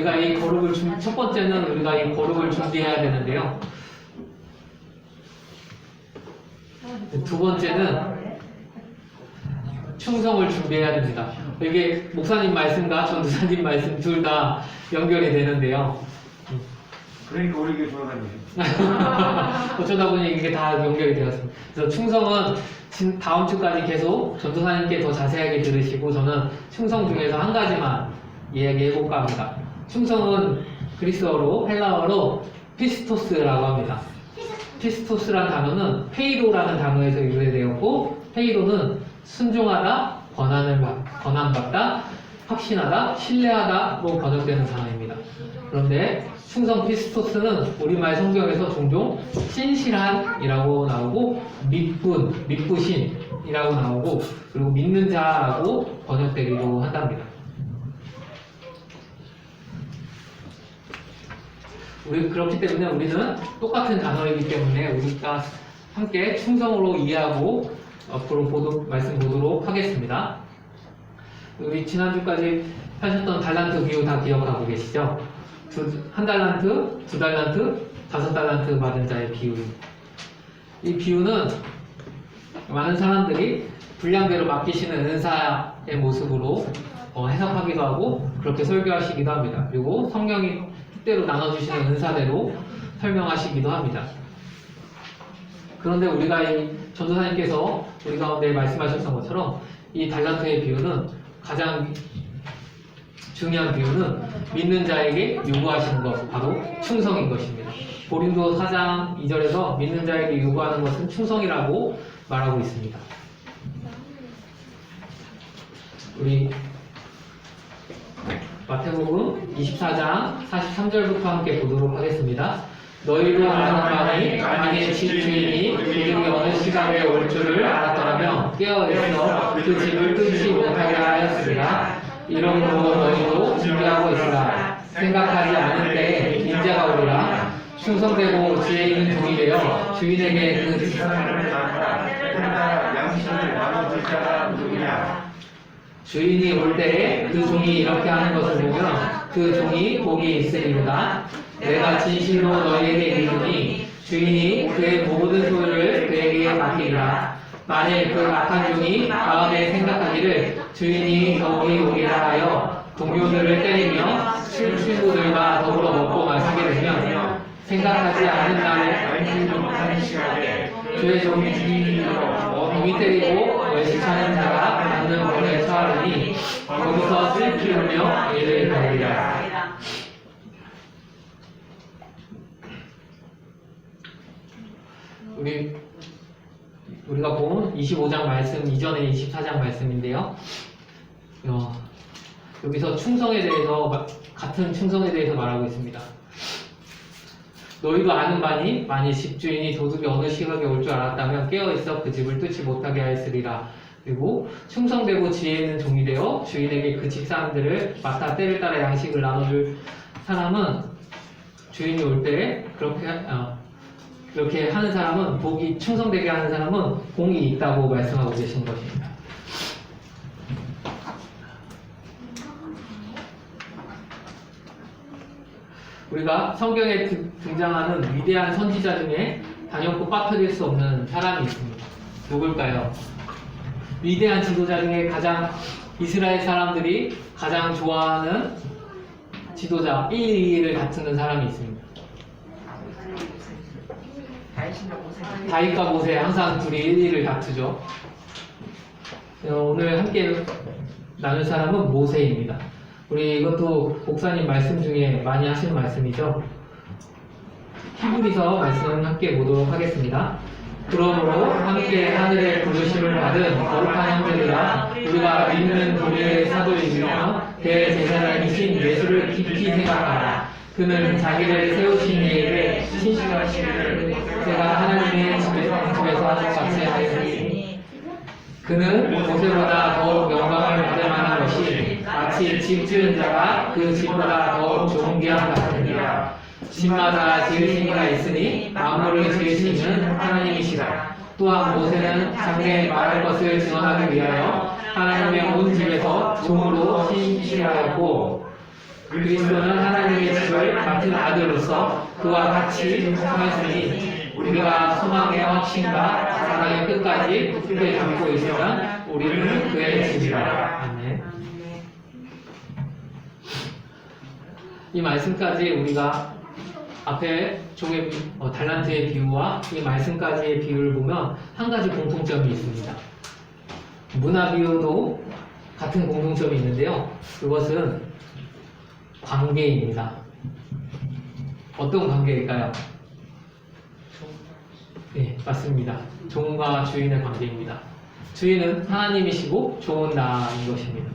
우리가 이 거룩을 첫 번째는 우리가 이 거룩을 준비해야 되는데요. 두 번째는 충성을 준비해야 됩니다. 이게 목사님 말씀과 전도사님 말씀 둘 다 연결이 되는데요. 그러니까 우리 교회 돌아다니죠. 어쩌다 보니 이게 다 연결이 되었습니다. 그래서 충성은 다음 주까지 계속 전도사님께 더 자세하게 들으시고 저는 충성 중에서 한 가지만 이야기해 볼까 합니다. 충성은 그리스어로 헬라어로 피스토스라고 합니다. 피스토스라는 단어는 페이로라는 단어에서 유래되었고 페이로는 순종하다, 권한받다, 확신하다, 신뢰하다로 번역되는 단어입니다. 그런데 충성 피스토스는 우리말 성경에서 종종 신실한이라고 나오고 믿부신이라고 나오고 그리고 믿는 자라고 번역되기도 한답니다. 그렇기 때문에 우리는 똑같은 단어이기 때문에 우리가 함께 충성으로 이해하고 앞으로 말씀 보도록 하겠습니다. 우리 지난주까지 하셨던 달란트 비유 다 기억하고 계시죠? 한 달란트, 두 달란트, 5달란트 받은 자의 비유입니다. 이 비유는 많은 사람들이 분량대로 맡기시는 은사의 모습으로 해석하기도 하고 그렇게 설교하시기도 합니다. 그리고 성령이 뜻대로 나눠주시는 은사대로 설명하시기도 합니다. 그런데 우리가 이 전도사님께서 우리 가운데 말씀하셨던 것처럼 이 달란트의 비유는 가장 중요한 비유는 믿는 자에게 요구하시는 것, 바로 충성인 것입니다. 고린도 4장 2절에서 믿는 자에게 요구하는 것은 충성이라고 말하고 있습니다. 우리 마태복음 24장 43절부터 함께 보도록 하겠습니다. 너희도 아는 바니 만일 집 주인이 도둑이 어느 시간에 올 줄을 알았더라면 깨어있어 그 집을 뜯지 못하게 하였으리라. 이러므로 너희도 준비하고 있으라. 생각하지 않을 때에 인자가 오리라. 충성되고 지혜 있는 종이 되어 주인에게 그 지상을 나누라. 양식을 나눠줄 자가 누구냐? 주인이 올 때에 그 종이 이렇게 하는 것을 보면 그 종이 복이 있으리로다. 내가 진실로 너희에게 이르노니 주인이 그의 모든 소유를 그에게 맡기리라. 만일 그 악한 종이 마음에 생각하기를 주인이 더욱이 오기라 하여 동료들을 때리며 친구들과 더불어 먹고 마시게 되면 생각하지 않는 날에 알지도 못하는 시간에 주의 종이 종이 때리고 외식하는 자가 받는 벌에 처하리니 거기서 슬피 울며 이를 벌이라. 우리가 본 25장 말씀 이전에 24장 말씀인데요. 여기서 충성에 대해서 같은 충성에 대해서 말하고 있습니다. 너희도 아는 바니 만일 집주인이 도둑이 어느 시각에 올 줄 알았다면 깨어있어 그 집을 뜯지 못하게 하였으리라. 그리고 충성되고 지혜 있는 종이 되어 주인에게 그 집 사람들을 맡아 때를 따라 양식을 나눠줄 사람은 주인이 올 때 그렇게 하는 사람은 복이 충성되게 하는 사람은 공이 있다고 말씀하고 계신 것입니다. 우리가 성경에 등장하는 위대한 선지자 중에 단연코 빠뜨릴 수 없는 사람이 있습니다. 누굴까요? 위대한 지도자 중에 가장 이스라엘 사람들이 가장 좋아하는 지도자 1, 2위를 다투는 사람이 있습니다. 다윗과 모세 항상 둘이 1, 2위를 다투죠. 오늘 함께 나눌 사람은 모세입니다. 우리 이것도 목사님 말씀 중에 많이 하시는 말씀이죠. 히브리서 말씀 함께 보도록 하겠습니다. 그러므로 함께 하늘의 부르심을 받은 거룩한 형제들아 우리가 믿는 도리의 사도이며 대제사장이신 예수를 깊이 생각하라. 그는 자기를 세우신 이에게 신실하시기를 제가 하나님의 집에서 같이 하였으니 그는 모세보다 더욱 영광을 받을 만한 것이 마치 집 지은 자가 그 집보다 더욱 좋은 기함 같으니라. 집마다 지으신 이가 있으니 만물을 지으신 이는 하나님이시라. 또한 모세는 장래에 말할 것을 증언하기 위하여 하나님의 온 집에서 종으로 신실하였고 그리스도는 하나님의 집을 맡은 아들로서 그와 같이 통했으니 우리가 소망의 확신과 사랑의 끝까지 굳게 잡고 있으면 우리는 그의 집이라. 아멘. 이 말씀까지 우리가 앞에 종의 달란트의 비유와 이 말씀까지의 비유를 보면 한 가지 공통점이 있습니다. 문화 비유도 같은 공통점이 있는데요. 그것은 관계입니다. 어떤 관계일까요? 네, 맞습니다. 종과 주인의 관계입니다. 주인은 하나님이시고 종은 나인 것입니다.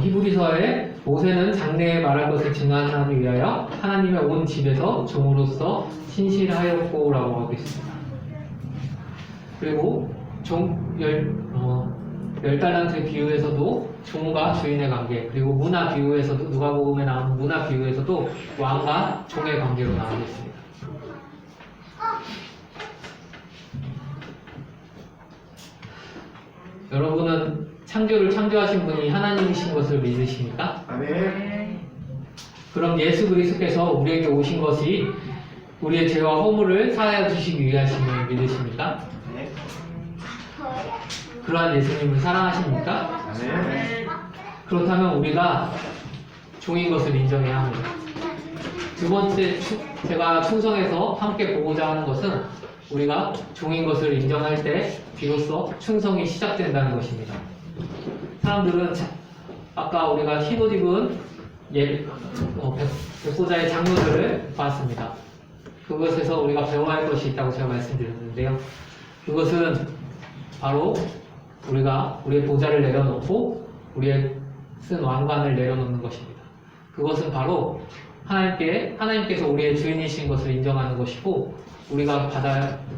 히브리서에 모세는 장래에 말할 것을 증언하기 위하여 하나님의 온 집에서 종으로서 신실하였고 라고 하고 있습니다. 그리고 열 달란트의 비유에서도 종과 주인의 관계, 그리고 문화 비유에서도 누가복음에 나오는 문화 비유에서도 왕과 종의 관계로 나오고 있습니다. 여러분은 창조를 창조하신 분이 하나님이신 것을 믿으십니까? 아멘. 그럼 예수 그리스도께서 우리에게 오신 것이 우리의 죄와 허물을 사하여 주시기 위하심을 믿으십니까? 네. 그러한 예수님을 사랑하십니까? 아멘. 그렇다면 우리가 종인 것을 인정해야 합니다. 두 번째, 제가 충성해서 함께 보고자 하는 것은 우리가 종인 것을 인정할 때 비로소 충성이 시작된다는 것입니다. 사람들은 아까 우리가 흰옷 입은 백보자의 장로들을 봤습니다. 그것에서 우리가 배워야 할 것이 있다고 제가 말씀드렸는데요. 그것은 바로 우리가 우리의 보좌를 내려놓고 우리의 쓴 왕관을 내려놓는 것입니다. 그것은 바로 하나님께서 우리의 주인이신 것을 인정하는 것이고 우리가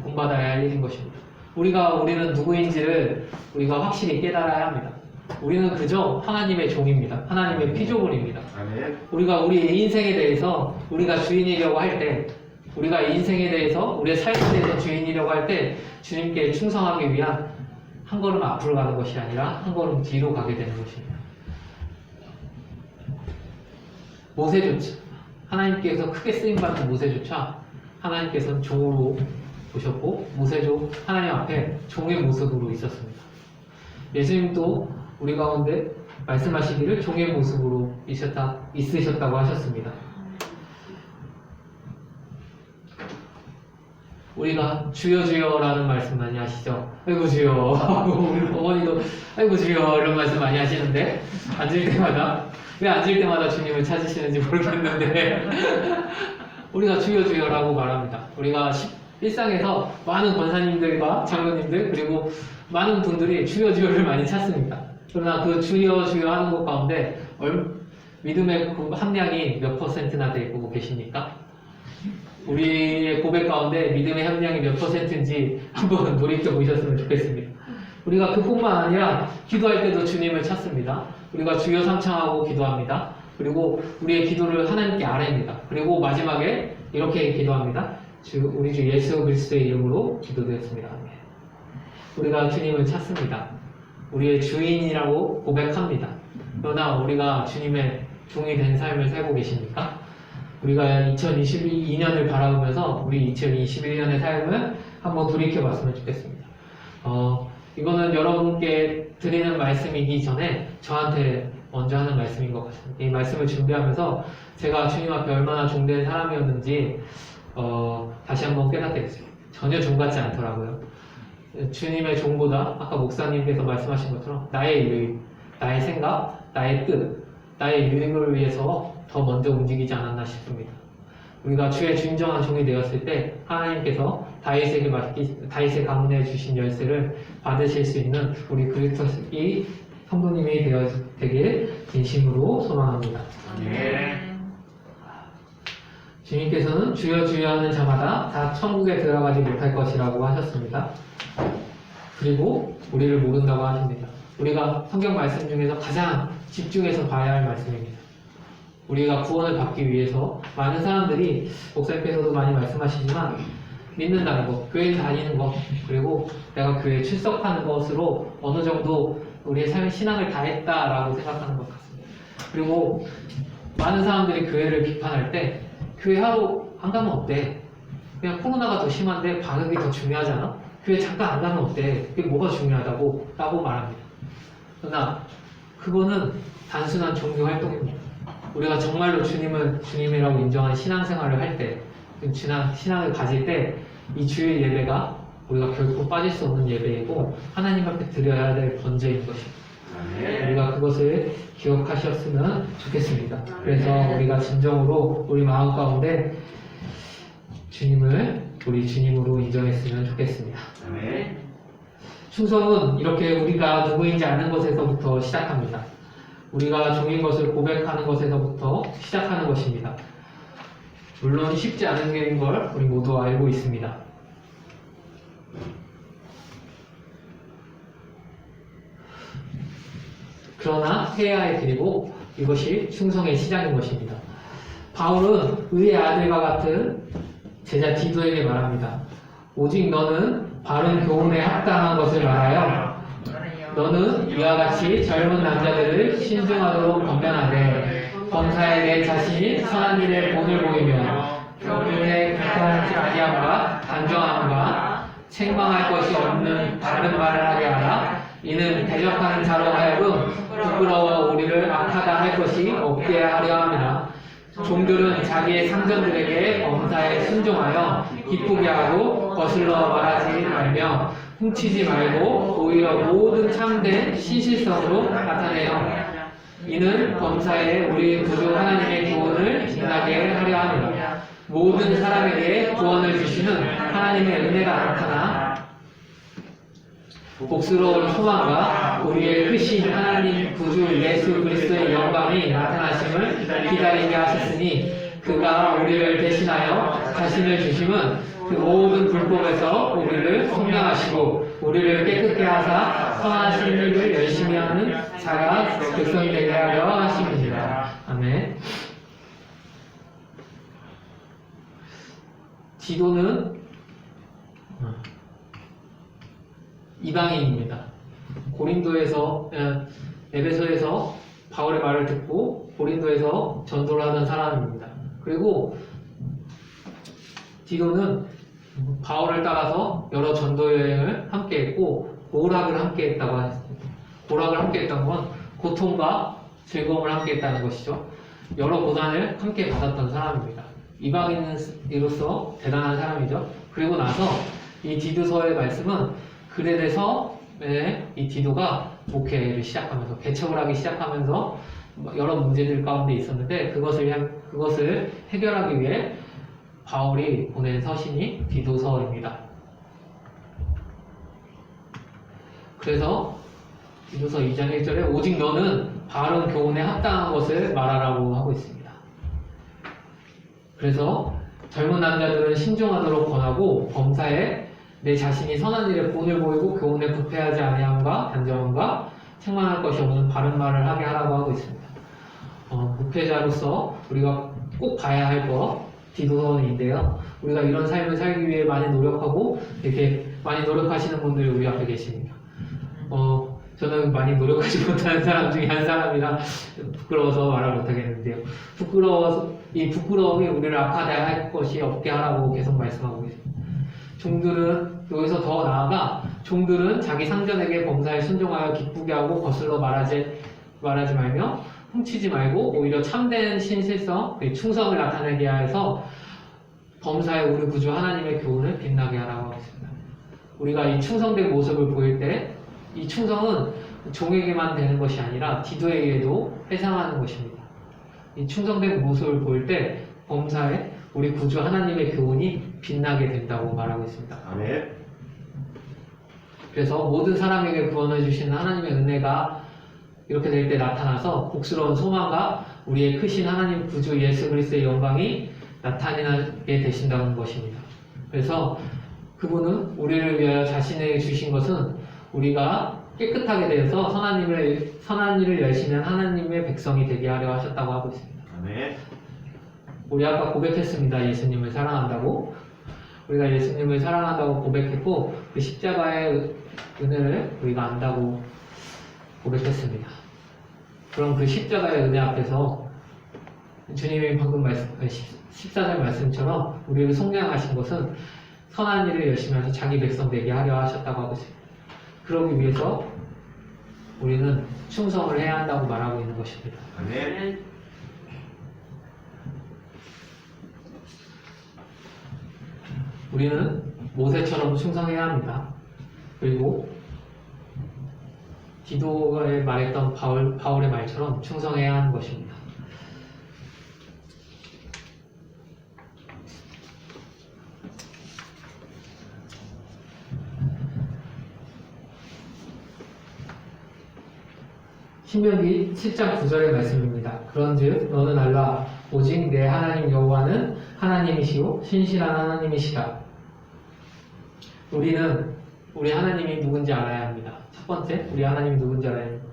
본받아야 할 일인 것입니다. 우리는 누구인지를 우리가 확실히 깨달아야 합니다. 우리는 그저 하나님의 종입니다. 하나님의 피조물입니다. 아멘. 우리가 우리의 인생에 대해서 우리가 주인이려고 할 때, 우리가 인생에 대해서 우리의 삶에 대해서 주인이려고 할 때 주님께 충성하기 위한 한 걸음 앞으로 가는 것이 아니라 한 걸음 뒤로 가게 되는 것입니다. 모세조차 하나님께서 크게 쓰임받은 모세조차 하나님께서는 종으로 보셨고 모세도 하나님 앞에 종의 모습으로 있었습니다. 예수님도 우리 가운데 말씀하시기를 종의 모습으로 있으셨다고 하셨습니다. 우리가 주여 주여라는 말씀 많이 하시죠? 아이고 주여. 우리 어머니도 아이고 주여 이런 말씀 많이 하시는데 왜 앉을 때마다 주님을 찾으시는지 모르겠는데 우리가 주여 주여라고 말합니다. 우리가 일상에서 많은 권사님들과 장로님들 그리고 많은 분들이 주여 주여를 많이 찾습니다. 그러나 그 주여 주여 하는 것 가운데 믿음의 함량이 몇 %나 되고 계십니까? 우리의 고백 가운데 믿음의 함량이 몇 %인지 한번 돌이켜 보셨으면 좋겠습니다. 우리가 그뿐만 아니라 기도할 때도 주님을 찾습니다. 우리가 주여 삼창하고 기도합니다. 그리고 우리의 기도를 하나님께 아뢰입니다. 그리고 마지막에 이렇게 기도합니다. 우리 주 예수 그리스도의 이름으로 기도드렸습니다. 우리가 주님을 찾습니다. 우리의 주인이라고 고백합니다. 그러나 우리가 주님의 종이 된 삶을 살고 계십니까? 우리가 2022년을 바라보면서 우리 2021년의 삶을 한번 돌이켜봤으면 좋겠습니다. 이거는 여러분께 드리는 말씀이기 전에 저한테 먼저 하는 말씀인 것 같습니다. 이 말씀을 준비하면서 제가 주님 앞에 얼마나 종된 사람이었는지 다시 한번 깨닫게 됐어요. 전혀 종 같지 않더라고요. 주님의 종보다 아까 목사님께서 말씀하신 것처럼 나의 유익, 나의 생각, 나의 뜻, 나의 유익을 위해서 더 먼저 움직이지 않았나 싶습니다. 우리가 주의 진정한 종이 되었을 때 하나님께서 다윗의 가문에 주신 열쇠를 받으실 수 있는 우리 그리스도의 성도님이 되길 진심으로 소망합니다. 주님께서는 주여 주여 하는 자마다 다 천국에 들어가지 못할 것이라고 하셨습니다. 그리고 우리를 모른다고 하십니다. 우리가 성경 말씀 중에서 가장 집중해서 봐야 할 말씀입니다. 우리가 구원을 받기 위해서 많은 사람들이 목사님께서도 많이 말씀하시지만 믿는다는 것, 교회 다니는 것, 그리고 내가 교회에 출석하는 것으로 어느 정도 우리의 삶의 신앙을 다했다라고 생각하는 것 같습니다. 그리고 많은 사람들이 교회를 비판할 때 교회 하루 안 가면 어때? 그냥 코로나가 더 심한데 방역이 더 중요하지 않아? 교회 잠깐 안 가면 어때? 그게 뭐가 중요하다고? 라고 말합니다. 그러나 그거는 단순한 종교 활동입니다. 우리가 정말로 주님을 주님이라고 인정하는 신앙생활을 할 때, 신앙을 가질 때 이 주일 예배가 우리가 결코 빠질 수 없는 예배이고 하나님 앞에 드려야 될 번제인 것입니다. 우리가 그것을 기억하셨으면 좋겠습니다. 그래서 우리가 진정으로 우리 마음 가운데 우리 주님으로 인정했으면 좋겠습니다. 충성은 이렇게 우리가 누구인지 아는 것에서부터 시작합니다. 우리가 종인 것을 고백하는 것에서부터 시작하는 것입니다. 물론 쉽지 않은 일인 걸 우리 모두 알고 있습니다. 그러나 해야 할 길이고 이것이 충성의 시작인 것입니다. 바울은 의의 아들과 같은 제자 디도에게 말합니다. 오직 너는 바른 교훈에 합당한 것을 말하여 너는 이와 같이 젊은 남자들을 신중하도록 권면하되 범사에 내 자신이 선한 일에 본을 보이며 교훈에 불편하지 아니함과 단정함과 책망할 것이 없는 바른 말을 하게 하라. 이는 대적하는 자로 하여금 부끄러워 우리를 악하다 할 것이 없게 하려 함이라. 종들은 자기의 상전들에게 범사에 순종하여 기쁘게 하고 거슬러 말하지 말며 훔치지 말고 오히려 모든 참된 신실성으로 나타내요. 이는 범사에 우리 구주 하나님의 구원을 빛나게 하려 함이라. 모든 사람에게 구원을 주시는 하나님의 은혜가 나타나 복스러운 소망과 우리의 크신 하나님 구주 예수 그리스도의 영광이 나타나심을 기다리게 하셨으니 그가 우리를 대신하여 자신을 주심은 그 모든 불법에서 우리를 속량하시고 우리를 깨끗게 하사 선하신 일을 열심히 하는 자가 백성이 되게 하려 하심이니라. 아멘. 디도는 이방인입니다. 에베소에서 바울의 말을 듣고 고린도에서 전도를 하던 사람입니다. 그리고 디도는 바울을 따라서 여러 전도 여행을 함께 했고 고락을 함께 했다고 했습니다. 고락을 함께 했던 건 고통과 즐거움을 함께 했다는 것이죠. 여러 고난을 함께 받았던 사람입니다. 이방인으로서 대단한 사람이죠. 그리고 나서 이 디도서의 말씀은 그레데서 이 디도가 목회를 시작하면서 개척을 하기 시작하면서 여러 문제들 가운데 있었는데 그것을 해결하기 위해 바울이 보낸 서신이 디도서입니다. 그래서 디도서 2장 1절에 오직 너는 바른 교훈에 합당한 것을 말하라고 하고 있습니다. 그래서 젊은 남자들은 신중하도록 권하고 범사에 내 자신이 선한 일에 본을 보이고 교훈에 부패하지 아니함과 단정함과 책망할 것이 없는 바른 말을 하게 하라고 하고 있습니다. 목회자로서 우리가 꼭 봐야 할 것 디도서인데요. 우리가 이런 삶을 살기 위해 많이 노력하고 이렇게 많이 노력하시는 분들이 우리 앞에 계십니다. 저는 많이 노력하지 못하는 사람 중에 한 사람이라 부끄러워서 말을 못하겠는데요. 이 부끄러움이 우리를 악하게 할 것이 없게 하라고 계속 말씀하고 계십니다. 종들은 여기서 더 나아가 종들은 자기 상전에게 범사에 순종하여 기쁘게 하고 거슬러 말하지 말며 훔치지 말고 오히려 참된 신실성, 충성을 나타내게 해서 범사에 우리 구주 하나님의 교훈을 빛나게 하라고 하겠습니다. 우리가 이 충성된 모습을 보일 때 이 충성은 종에게만 되는 것이 아니라 디도에게도 회상하는 것입니다. 이 충성된 모습을 보일 때 범사에 우리 구주 하나님의 교훈이 빛나게 된다고 말하고 있습니다. 아멘. 그래서 모든 사람에게 구원을 주시는 하나님의 은혜가 이렇게 될 때 나타나서 복스러운 소망과 우리의 크신 하나님 구주 예수 그리스도의 영광이 나타나게 되신다는 것입니다. 그래서 그분은 우리를 위하여 자신에게 주신 것은 우리가 깨끗하게 되어서 선한 일을 열심히 한 하나님의 백성이 되게 하려 하셨다고 하고 있습니다. 아멘. 우리 아까 고백했습니다. 예수님을 사랑한다고. 우리가 예수님을 사랑한다고 고백했고 그 십자가의 은혜를 우리가 안다고 고백했습니다. 그럼 그 십자가의 은혜 앞에서 주님이 방금 14절 말씀처럼 우리를 속량하신 것은 선한 일을 열심히 하셔서 자기 백성 되게 하려 하셨다고 하고 있습니다. 그러기 위해서 우리는 충성을 해야 한다고 말하고 있는 것입니다. 아멘. 우리는 모세처럼 충성해야 합니다. 그리고 디도에 말했던 바울의 말처럼 충성해야 하는 것입니다. 신명기 7장 9절의 말씀입니다. 그런즉 너는 알라 오직 내 하나님 여호와는 하나님이시요 신실한 하나님이시다. 우리 하나님이 누군지 알아야 합니다. 첫 번째, 우리 하나님이 누군지 알아야 합니다.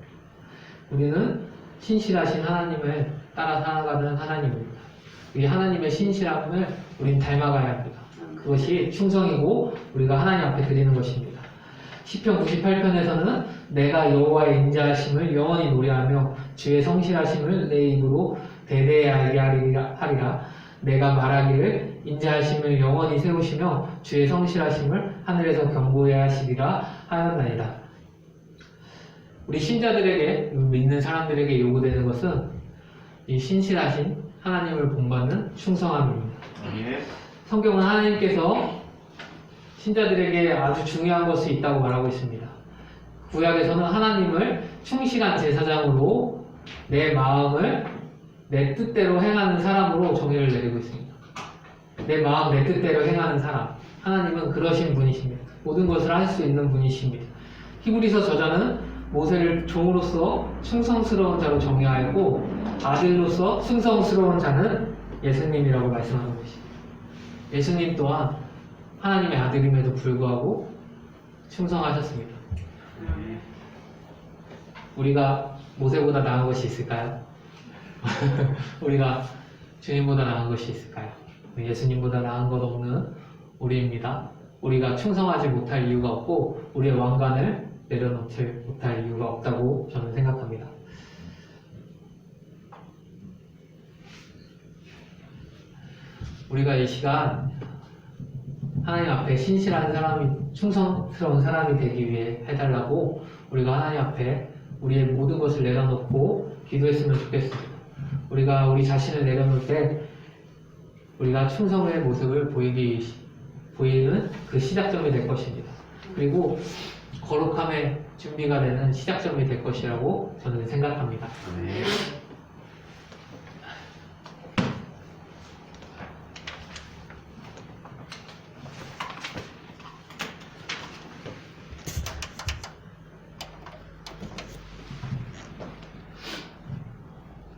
우리는 신실하신 하나님을 따라 살아가는 하나님입니다. 우리 하나님의 신실함을 우린 닮아가야 합니다. 그것이 충성이고 우리가 하나님 앞에 드리는 것입니다. 시편 98편에서는 내가 여호와의 인자하심을 영원히 노래하며 주의 성실하심을 내 입으로 대대에 알게 하리라. 내가 말하기를 인자하심을 영원히 세우시며 주의 성실하심을 하늘에서 경고해 하시리라 하였나이다. 우리 신자들에게, 믿는 사람들에게 요구되는 것은 이 신실하신 하나님을 본받는 충성함입니다. 아멘. 성경은 하나님께서 신자들에게 아주 중요한 것이 있다고 말하고 있습니다. 구약에서는 하나님을 충실한 제사장으로 내 마음을 내 뜻대로 행하는 사람으로 정의를 내리고 있습니다. 내 마음 내 뜻대로 행하는 사람, 하나님은 그러신 분이십니다. 모든 것을 할 수 있는 분이십니다. 히브리서 저자는 모세를 종으로서 충성스러운 자로 정의하였고 아들로서 충성스러운 자는 예수님이라고 말씀하는 것입니다. 예수님 또한 하나님의 아들임에도 불구하고 충성하셨습니다. 우리가 모세보다 나은 것이 있을까요? 우리가 주님보다 나은 것이 있을까요? 예수님보다 나은 것 없는 우리입니다. 우리가 충성하지 못할 이유가 없고 우리의 왕관을 내려놓지 못할 이유가 없다고 저는 생각합니다. 우리가 이 시간 하나님 앞에 신실한 사람이, 충성스러운 사람이 되기 위해 해달라고 우리가 하나님 앞에 우리의 모든 것을 내려놓고 기도했으면 좋겠습니다. 우리가 우리 자신을 내려놓을 때 우리가 충성의 모습을 보이는 그 시작점이 될 것입니다. 그리고 거룩함의 준비가 되는 시작점이 될 것이라고 저는 생각합니다. 아멘.